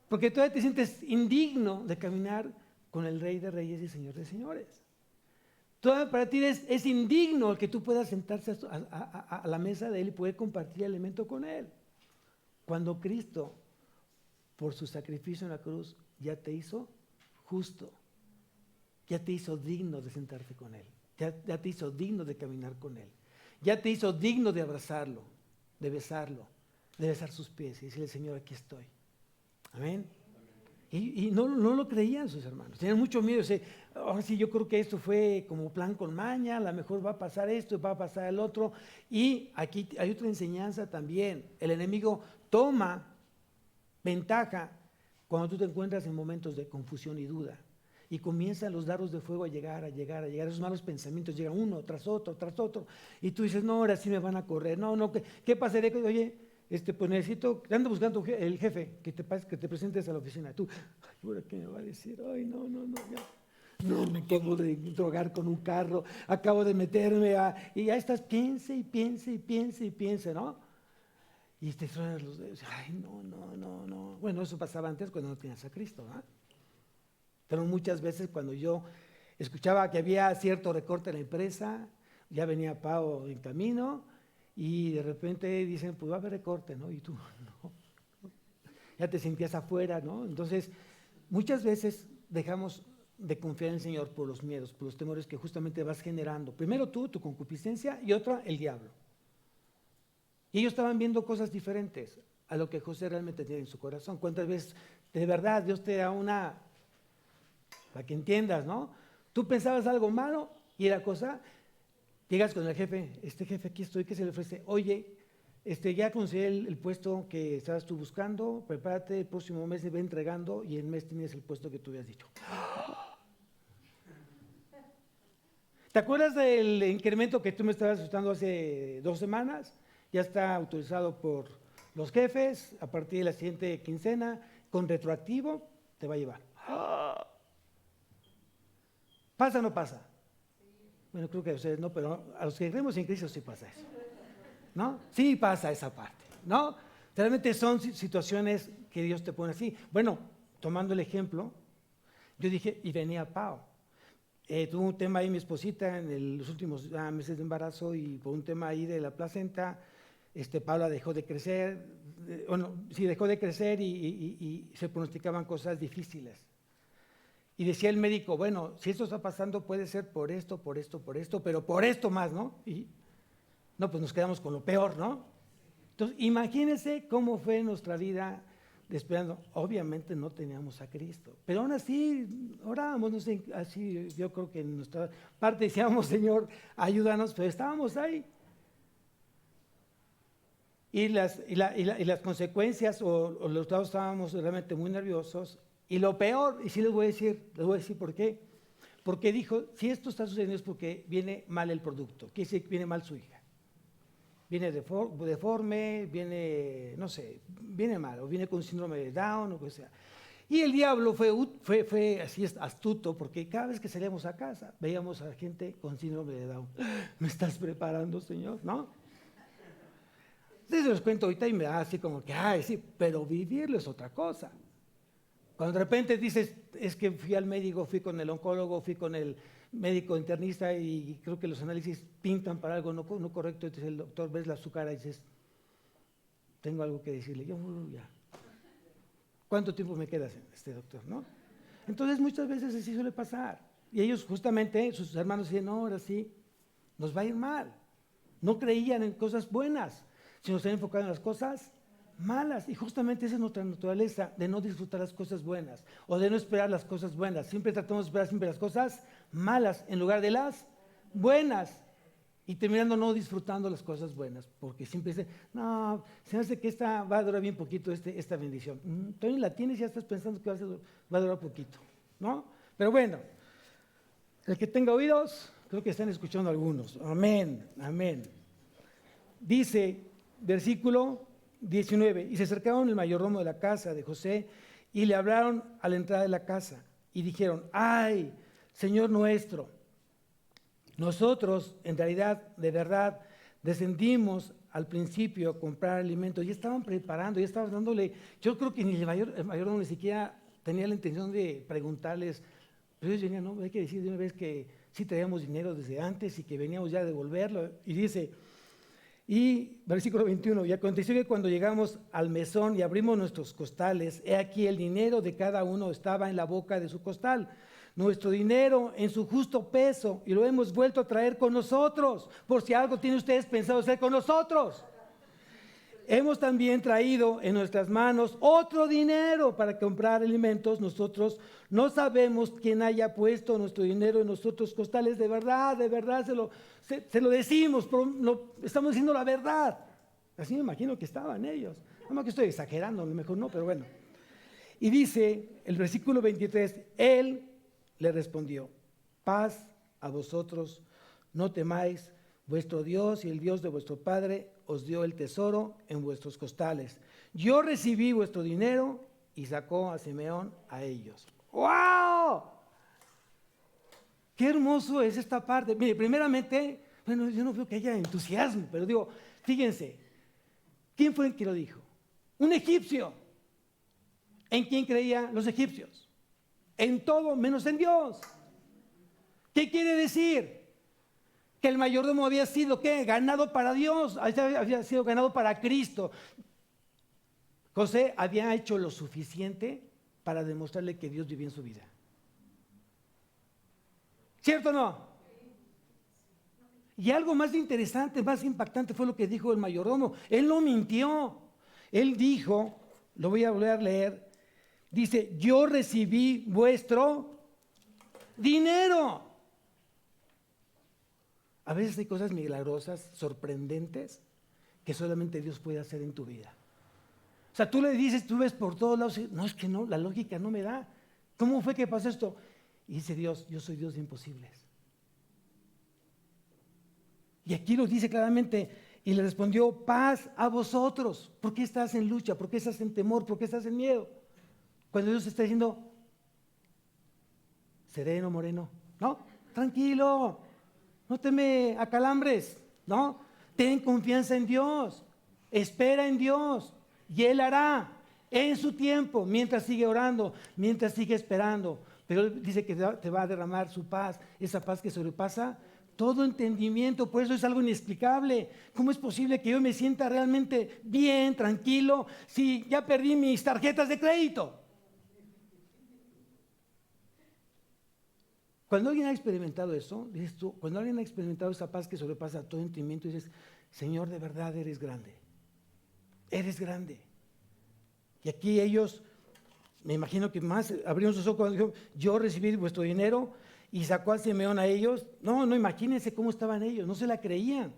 porque todavía te sientes indigno de caminar con el Rey de Reyes y Señor de Señores. Todavía para ti es indigno el que tú puedas sentarse a la mesa de Él y poder compartir alimento con Él. Cuando Cristo, por su sacrificio en la cruz, ya te hizo justo, ya te hizo digno de sentarte con Él, ya te hizo digno de caminar con Él, ya te hizo digno de abrazarlo, de besar sus pies y decirle, Señor, aquí estoy. Amén. Y no lo creían sus hermanos, tenían mucho miedo. Ahora sí, yo creo que esto fue como plan con maña, a lo mejor va a pasar esto, va a pasar el otro. Y aquí hay otra enseñanza también. El enemigo toma ventaja cuando tú te encuentras en momentos de confusión y duda. Y comienzan los dardos de fuego a llegar. Esos malos pensamientos llegan uno tras otro. Y tú dices, no, ahora sí me van a correr. No, ¿qué pasaría? Oye, pues necesito, ando buscando el jefe, que te presentes a la oficina. Tú, ay, ¿ahora qué me va a decir? Ay, no, ya. No, me acabo de drogar con un carro, acabo de meterme y ya estás, piense, ¿no? Y te suenan los dedos, ay, no. Bueno, eso pasaba antes cuando no tenías a Cristo, ¿no? Pero muchas veces cuando yo escuchaba que había cierto recorte en la empresa, ya venía Pau en camino, y de repente dicen, pues va a haber recorte, ¿no? Y tú, no. Ya te sentías afuera, ¿no? Entonces, muchas veces dejamos de confiar en el Señor por los miedos, por los temores que justamente vas generando. Primero tú, tu concupiscencia, y otra, el diablo. Y ellos estaban viendo cosas diferentes a lo que José realmente tenía en su corazón. ¿Cuántas veces de verdad Dios te da una, para que entiendas, ¿no? Tú pensabas algo malo y la cosa... Llegas con el jefe, jefe, aquí estoy, ¿qué se le ofrece? Oye, ya conseguí el puesto que estabas tú buscando, prepárate, el próximo mes me va entregando y el mes tienes el puesto que tú habías dicho. ¿Te acuerdas del incremento que tú me estabas asustando hace 2 semanas? Ya está autorizado por los jefes, a partir de la siguiente quincena, con retroactivo, te va a llevar. ¿Pasa o no pasa? Bueno, creo que a ustedes no, pero a los que creemos en Cristo sí pasa eso, ¿no? Sí pasa esa parte, ¿no? Realmente son situaciones que Dios te pone así. Bueno, tomando el ejemplo, yo dije, y venía Pau. Tuvo un tema ahí mi esposita en los últimos meses de embarazo y por un tema ahí de la placenta, Paula dejó de crecer, dejó de crecer y se pronosticaban cosas difíciles. Y decía el médico, bueno, si esto está pasando puede ser por esto, pero por esto más, ¿no? Y no, pues nos quedamos con lo peor, ¿no? Entonces, imagínense cómo fue nuestra vida esperando. Obviamente no teníamos a Cristo, pero aún así orábamos, no sé, así yo creo que en nuestra parte decíamos, Señor, ayúdanos, pero estábamos ahí. Y las consecuencias, o los lados estábamos realmente muy nerviosos. Y lo peor, y sí les voy a decir por qué. Porque dijo, si esto está sucediendo es porque viene mal el producto, quiere decir que viene mal su hija. Viene deforme, viene, no sé, viene mal, o viene con síndrome de Down, o lo que sea. Y el diablo fue así astuto, porque cada vez que salíamos a casa, veíamos a la gente con síndrome de Down. ¿Me estás preparando, Señor? ¿No? Entonces les cuento ahorita y me da así como que, ay, sí, pero vivirlo es otra cosa. Cuando de repente dices, es que fui al médico, fui con el oncólogo, fui con el médico internista y creo que los análisis pintan para algo no correcto, entonces el doctor ves su cara y dices, tengo algo que decirle. Yo, ya. ¿Cuánto tiempo me quedas, doctor? ¿No? Entonces muchas veces así suele pasar. Y ellos justamente, sus hermanos decían, no, ahora sí, nos va a ir mal. No creían en cosas buenas, sino se enfocaban en las cosas malas. Y justamente esa es nuestra naturaleza, de no disfrutar las cosas buenas o de no esperar las cosas buenas. Siempre tratamos de esperar siempre las cosas malas en lugar de las buenas. Y terminando no disfrutando las cosas buenas, porque siempre dicen, no, se me hace que esta va a durar bien poquito esta bendición. Todavía la tienes y ya estás pensando que va a durar poquito, ¿no? Pero bueno, el que tenga oídos, creo que están escuchando algunos. Amén, amén. Dice, versículo 19, y se acercaron el mayordomo de la casa de José y le hablaron a la entrada de la casa y dijeron, ay, Señor nuestro, nosotros en realidad, de verdad, descendimos al principio a comprar alimentos, ya estaban preparando, ya estaban dándole, yo creo que ni el mayordomo ni siquiera tenía la intención de preguntarles, pero ellos venían, no, hay que decir de una vez que sí traíamos dinero desde antes y que veníamos ya a devolverlo, y dice, Y versículo 21, y aconteció que cuando llegamos al mesón y abrimos nuestros costales, he aquí el dinero de cada uno estaba en la boca de su costal, nuestro dinero en su justo peso, y lo hemos vuelto a traer con nosotros, por si algo tienen ustedes pensado hacer con nosotros. Hemos también traído en nuestras manos otro dinero para comprar alimentos. Nosotros no sabemos quién haya puesto nuestro dinero en nuestros costales. De verdad se lo decimos, pero estamos diciendo la verdad. Así me imagino que estaban ellos. No, que estoy exagerando, a lo mejor no, pero bueno. Y dice el versículo 23, él le respondió, paz a vosotros, no temáis, vuestro Dios y el Dios de vuestro Padre os dio el tesoro en vuestros costales. Yo recibí vuestro dinero y sacó a Simeón a ellos. ¡Wow! Qué hermoso es esta parte. Mire, primeramente, bueno, yo no veo que haya entusiasmo, pero digo, fíjense, ¿quién fue el que lo dijo? Un egipcio. ¿En quién creían los egipcios? En todo menos en Dios. ¿Qué quiere decir? Que el mayordomo había sido, ¿qué? Ganado para Dios, había sido ganado para Cristo. José había hecho lo suficiente para demostrarle que Dios vivía en su vida. ¿Cierto o no? Y algo más interesante, más impactante fue lo que dijo el mayordomo. Él no mintió. Él dijo, lo voy a volver a leer, dice, yo recibí vuestro dinero. A veces hay cosas milagrosas, sorprendentes, que solamente Dios puede hacer en tu vida. O sea, tú le dices, tú ves por todos lados, no, es que no, la lógica no me da. ¿Cómo fue que pasó esto? Y dice Dios, yo soy Dios de imposibles. Y aquí lo dice claramente, y le respondió, paz a vosotros. ¿Por qué estás en lucha? ¿Por qué estás en temor? ¿Por qué estás en miedo? Cuando Dios está diciendo, sereno, moreno, no, tranquilo. No te me acalambres, ¿no? Ten confianza en Dios, espera en Dios y Él hará en su tiempo, mientras sigue orando, mientras sigue esperando. Pero Él dice que te va a derramar su paz, esa paz que sobrepasa todo entendimiento, por eso es algo inexplicable. ¿Cómo es posible que yo me sienta realmente bien, tranquilo, si ya perdí mis tarjetas de crédito? Cuando alguien ha experimentado eso, dices tú, cuando alguien ha experimentado esa paz que sobrepasa todo entendimiento, dices, Señor, de verdad eres grande. Eres grande. Y aquí ellos, me imagino que más abrieron sus ojos cuando dijeron, yo recibí vuestro dinero y sacó a Simeón a ellos. No, imagínense cómo estaban ellos, no se la creían.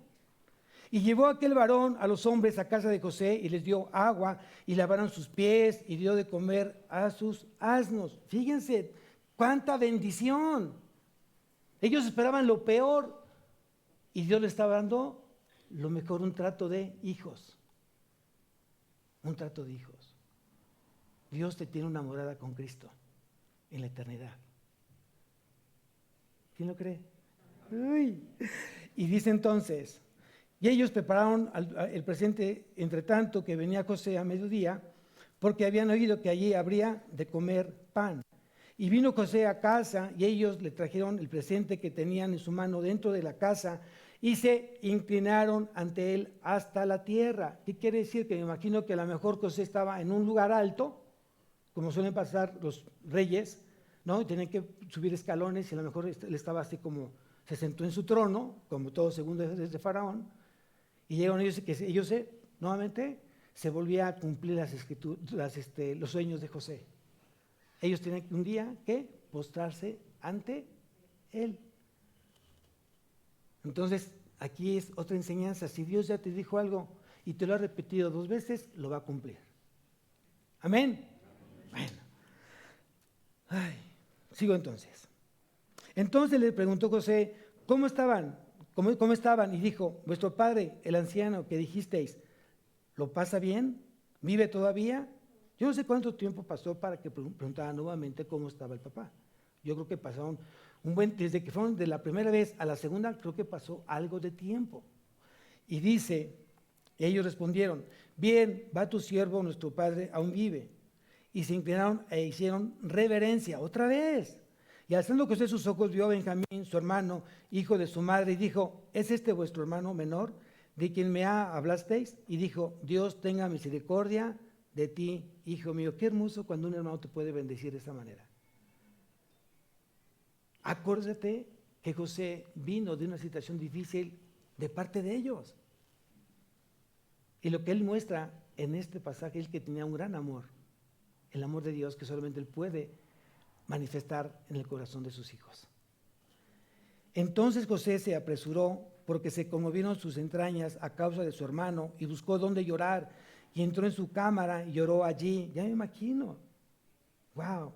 Y llevó aquel varón a los hombres a casa de José y les dio agua y lavaron sus pies y dio de comer a sus asnos. Fíjense, ¡cuánta bendición! Ellos esperaban lo peor y Dios les estaba dando lo mejor, un trato de hijos. Un trato de hijos. Dios te tiene una morada con Cristo en la eternidad. ¿Quién lo cree? Uy. Y dice entonces, y ellos prepararon el presente, entre tanto que venía José a mediodía, porque habían oído que allí habría de comer pan. Y vino José a casa y ellos le trajeron el presente que tenían en su mano dentro de la casa y se inclinaron ante él hasta la tierra. ¿Qué quiere decir? Que me imagino que a lo mejor José estaba en un lugar alto, como suelen pasar los reyes, ¿no? Y tenían que subir escalones y a lo mejor él estaba así como, se sentó en su trono, como todo segundo de Faraón, y llegaron ellos que ellos nuevamente se volvía a cumplir los sueños de José. Ellos tienen un día que postrarse ante Él. Entonces, aquí es otra enseñanza. Si Dios ya te dijo algo y te lo ha repetido 2 veces, lo va a cumplir. ¿Amén? Bueno. Ay, sigo entonces. Entonces le preguntó José, ¿cómo estaban? ¿Cómo estaban? Y dijo, vuestro padre, el anciano que dijisteis, ¿lo pasa bien? ¿Vive todavía? Yo no sé cuánto tiempo pasó para que preguntara nuevamente cómo estaba el papá. Yo creo que pasaron desde que fueron de la primera vez a la segunda, creo que pasó algo de tiempo. Y dice, ellos respondieron, bien, va tu siervo, nuestro padre aún vive. Y se inclinaron e hicieron reverencia, otra vez. Y alzando José sus ojos, vio a Benjamín, su hermano, hijo de su madre, y dijo, ¿es este vuestro hermano menor? de quien me hablasteis, y dijo, Dios tenga misericordia de ti, hijo mío. Qué hermoso cuando un hermano te puede bendecir de esta manera. Acuérdate que José vino de una situación difícil de parte de ellos. Y lo que él muestra en este pasaje es que tenía un gran amor, el amor de Dios que solamente él puede manifestar en el corazón de sus hijos. Entonces José se apresuró porque se conmovieron sus entrañas a causa de su hermano y buscó dónde llorar y entró en su cámara y lloró allí. Ya me imagino. Wow.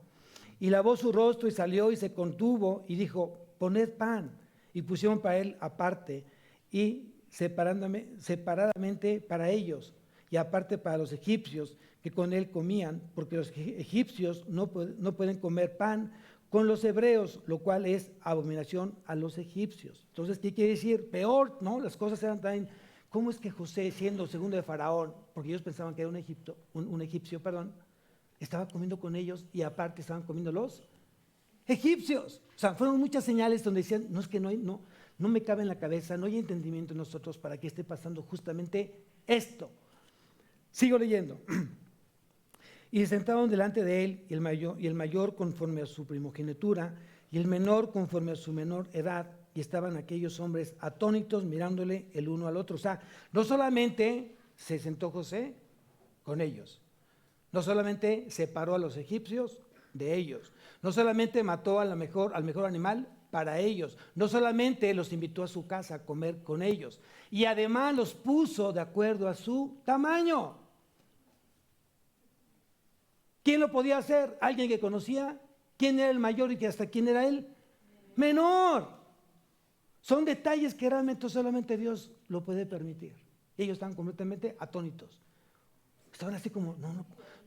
Y lavó su rostro y salió y se contuvo y dijo, poned pan. Y pusieron para él aparte y separadamente para ellos y aparte para los egipcios que con él comían, porque los egipcios no pueden comer pan con los hebreos, lo cual es abominación a los egipcios. Entonces, ¿qué quiere decir? Peor, ¿no? Las cosas eran tan... ¿Cómo es que José, siendo segundo de Faraón, porque ellos pensaban que era un egipcio, estaba comiendo con ellos y aparte estaban comiendo los egipcios? O sea, fueron muchas señales donde decían, no es que no me cabe en la cabeza, no hay entendimiento en nosotros para que esté pasando justamente esto. Sigo leyendo. Y se sentaron delante de él, y el mayor conforme a su primogenitura, y el menor conforme a su menor edad, y estaban aquellos hombres atónitos mirándole el uno al otro. O sea, no solamente se sentó José con ellos, no solamente separó a los egipcios de ellos, no solamente mató al mejor animal para ellos, no solamente los invitó a su casa a comer con ellos, y además los puso de acuerdo a su tamaño. ¿Quién lo podía hacer? Alguien que conocía quién era el mayor y que hasta quién era el menor. Son detalles que realmente solamente Dios lo puede permitir. Ellos estaban completamente atónitos. Estaban así como,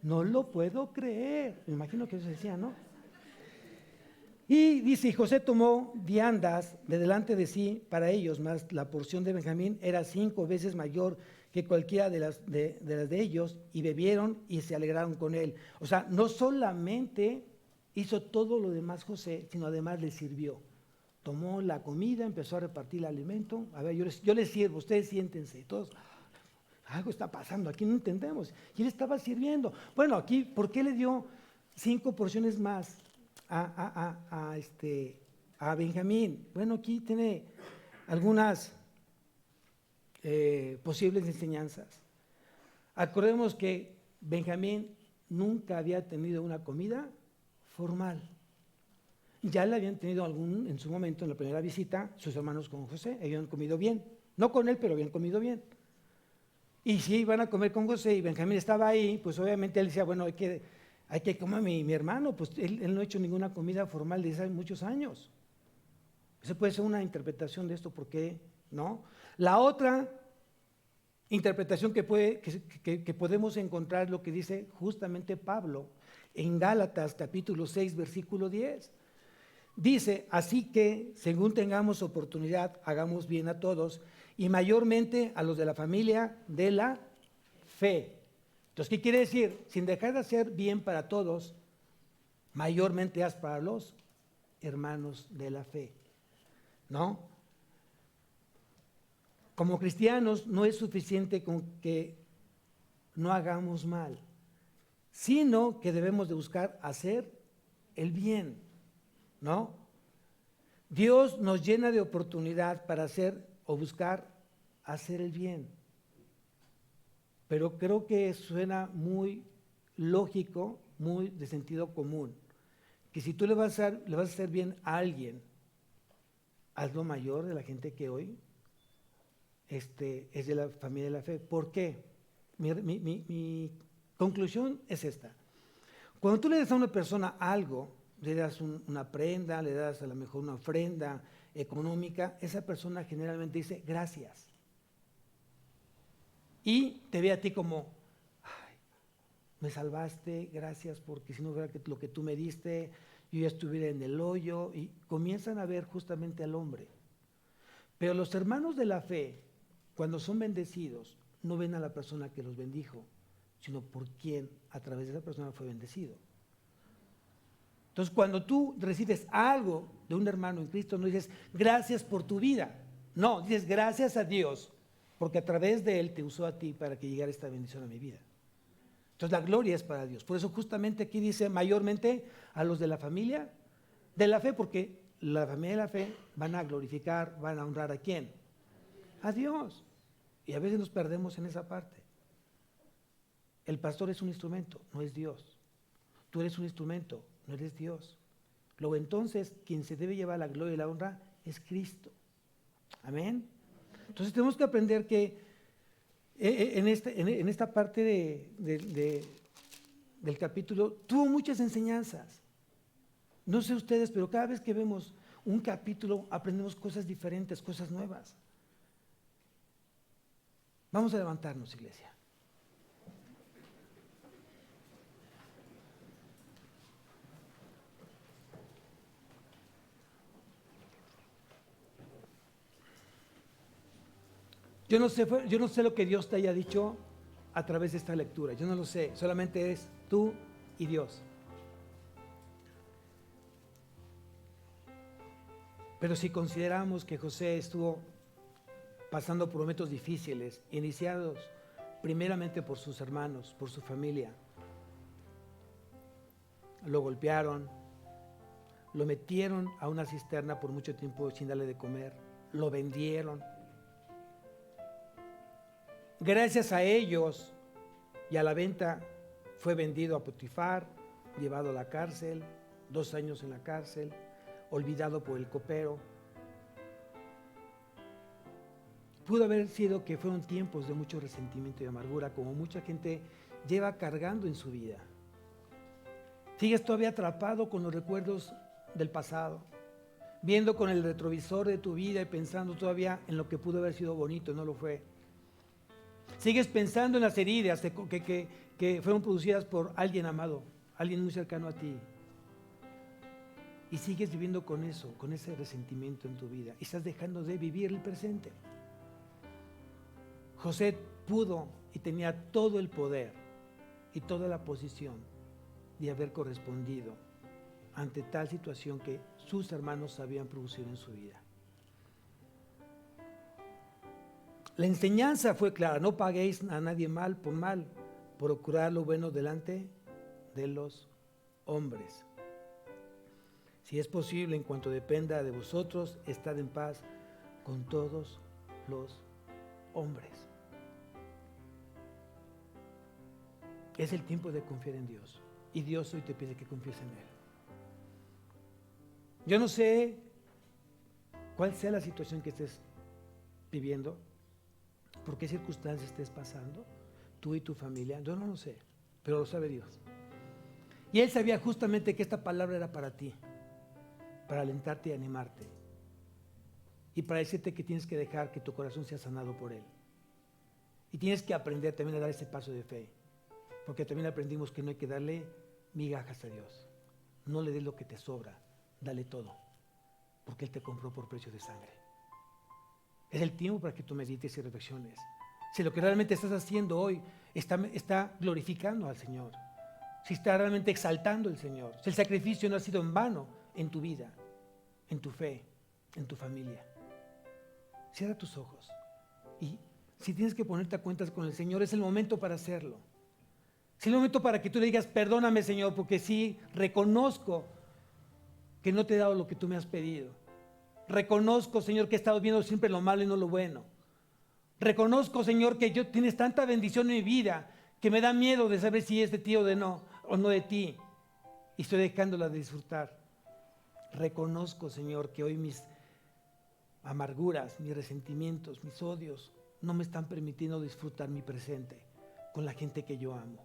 no lo puedo creer. Me imagino que eso decía, ¿no? Y dice, José tomó viandas de delante de sí para ellos, mas la porción de Benjamín era 5 veces mayor que cualquiera de las de ellos, y bebieron y se alegraron con él. O sea, no solamente hizo todo lo demás José, sino además le sirvió. Tomó la comida, empezó a repartir el alimento. A ver, yo les sirvo, ustedes siéntense. Todos, algo está pasando, aquí no entendemos. Y él estaba sirviendo. Bueno, aquí, ¿por qué le dio 5 porciones más a Benjamín? Bueno, aquí tiene algunas posibles enseñanzas. Acordemos que Benjamín nunca había tenido una comida formal. Ya le habían tenido en su momento, en la primera visita, sus hermanos con José, habían comido bien. No con él, pero habían comido bien. Y si iban a comer con José y Benjamín estaba ahí, pues obviamente él decía, bueno, hay que comer mi hermano, pues él no ha hecho ninguna comida formal desde hace muchos años. Esa puede ser una interpretación de esto, ¿por qué no? La otra interpretación que podemos encontrar es lo que dice justamente Pablo en Gálatas capítulo 6, versículo 10. Dice, así que según tengamos oportunidad, hagamos bien a todos y mayormente a los de la familia de la fe. Entonces, ¿qué quiere decir? Sin dejar de hacer bien para todos, mayormente haz para los hermanos de la fe, ¿no? Como cristianos no es suficiente con que no hagamos mal, sino que debemos de buscar hacer el bien, ¿no? Dios nos llena de oportunidad para hacer o buscar hacer el bien. Pero creo que suena muy lógico, muy de sentido común, que si tú le vas a hacer bien a alguien, hazlo mayor de la gente que hoy es de la familia de la fe. ¿Por qué? Mi conclusión es esta. Cuando tú le das a una persona algo, le das una prenda, le das a lo mejor una ofrenda económica, esa persona generalmente dice gracias. Y te ve a ti como, ay, me salvaste, gracias, porque si no hubiera lo que tú me diste, yo ya estuviera en el hoyo. Y comienzan a ver justamente al hombre. Pero los hermanos de la fe, cuando son bendecidos, no ven a la persona que los bendijo, sino por quien a través de esa persona fue bendecido. Entonces, cuando tú recibes algo de un hermano en Cristo, no dices gracias por tu vida, no, dices gracias a Dios porque a través de Él te usó a ti para que llegara esta bendición a mi vida. Entonces la gloria es para Dios. Por eso justamente aquí dice mayormente a los de la familia de la fe, porque la familia de la fe van a glorificar, van a honrar ¿a quién? A Dios. Y a veces nos perdemos en esa parte. El pastor es un instrumento, no es Dios. Tú eres un instrumento, no eres Dios. Luego entonces quien se debe llevar la gloria y la honra es Cristo. Amén. Entonces tenemos que aprender que en esta parte del capítulo tuvo muchas enseñanzas. No sé ustedes, pero cada vez que vemos un capítulo aprendemos cosas diferentes, cosas nuevas. Vamos a levantarnos, iglesia. Yo no sé lo que Dios te haya dicho a través de esta lectura. Yo no lo sé. Solamente es tú y Dios. Pero si consideramos que José estuvo pasando por momentos difíciles, iniciados primeramente por sus hermanos, por su familia, lo golpearon, lo metieron a una cisterna por mucho tiempo sin darle de comer, lo vendieron. Gracias a ellos y a la venta fue vendido a Potifar, llevado a la cárcel, 2 años en la cárcel, olvidado por el copero. Pudo haber sido que fueron tiempos de mucho resentimiento y amargura, como mucha gente lleva cargando en su vida. Sigues todavía atrapado con los recuerdos del pasado, viendo con el retrovisor de tu vida y pensando todavía en lo que pudo haber sido bonito y no lo fue. Sigues pensando en las heridas que fueron producidas por alguien amado, alguien muy cercano a ti. Y sigues viviendo con eso, con ese resentimiento en tu vida. Y estás dejando de vivir el presente. José pudo y tenía todo el poder y toda la posición de haber correspondido ante tal situación que sus hermanos habían producido en su vida. La enseñanza fue clara: no paguéis a nadie mal, procurad lo bueno delante de los hombres. Si es posible, en cuanto dependa de vosotros, estad en paz con todos los hombres. Es el tiempo de confiar en Dios, y Dios hoy te pide que confíes en Él. Yo no sé cuál sea la situación que estés viviendo, por qué circunstancias estés pasando, tú y tu familia. Yo no lo sé, pero lo sabe Dios. Y Él sabía justamente que esta palabra era para ti, para alentarte y animarte, y para decirte que tienes que dejar que tu corazón sea sanado por Él. Y tienes que aprender también a dar ese paso de fe, porque también aprendimos que no hay que darle migajas a Dios. No le des lo que te sobra, dale todo, porque Él te compró por precio de sangre. Es el tiempo para que tú medites y reflexiones. Si lo que realmente estás haciendo hoy está glorificando al Señor, si está realmente exaltando al Señor, si el sacrificio no ha sido en vano en tu vida, en tu fe, en tu familia. Cierra tus ojos. Y si tienes que ponerte a cuentas con el Señor, es el momento para hacerlo. Es el momento para que tú le digas: perdóname, Señor, porque sí, reconozco que no te he dado lo que tú me has pedido. Reconozco, Señor, que he estado viendo siempre lo malo y no lo bueno. Reconozco, Señor, que tienes tanta bendición en mi vida que me da miedo de saber si es de ti o no de ti. Y estoy dejándola de disfrutar. Reconozco, Señor, que hoy mis amarguras, mis resentimientos, mis odios no me están permitiendo disfrutar mi presente con la gente que yo amo.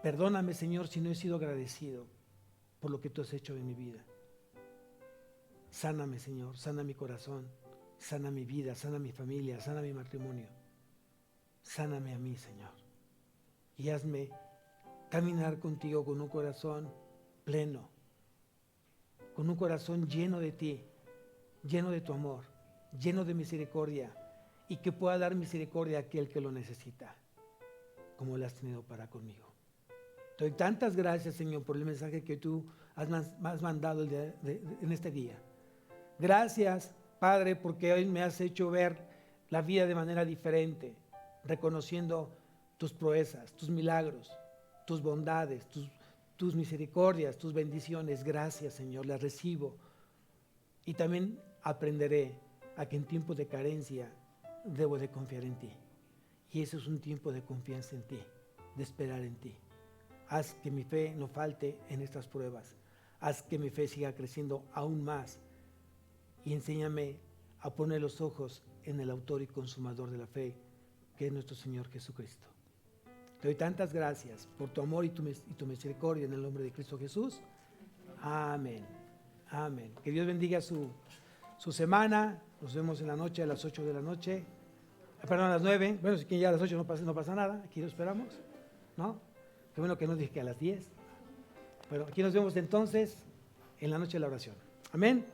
Perdóname, Señor, si no he sido agradecido por lo que tú has hecho en mi vida. Sáname, Señor, sana mi corazón, sana mi vida, sana mi familia, sana mi matrimonio. Sáname a mí, Señor, y hazme caminar contigo con un corazón pleno, con un corazón lleno de ti, lleno de tu amor, lleno de misericordia, y que pueda dar misericordia a aquel que lo necesita, como lo has tenido para conmigo. Te doy tantas gracias, Señor, por el mensaje que tú has mandado en este día. Gracias Padre, porque hoy me has hecho ver la vida de manera diferente, reconociendo tus proezas, tus milagros, tus bondades, tus misericordias, tus bendiciones. Gracias, Señor, las recibo. Y también aprenderé a que en tiempos de carencia debo de confiar en ti. Y eso es un tiempo de confianza en ti, de esperar en ti. Haz que mi fe no falte en estas pruebas. Haz que mi fe siga creciendo aún más. Y enséñame a poner los ojos en el autor y consumador de la fe, que es nuestro Señor Jesucristo. Te doy tantas gracias por tu amor y tu misericordia en el nombre de Cristo Jesús. Amén. Amén. Que Dios bendiga su semana. Nos vemos en la noche, a las 8 de la noche. Perdón, a las 9. Bueno, si quieren ya a las 8 no pasa nada. Aquí lo esperamos. ¿No? Qué bueno que no dije que a las 10. Pero aquí nos vemos entonces en la noche de la oración. Amén.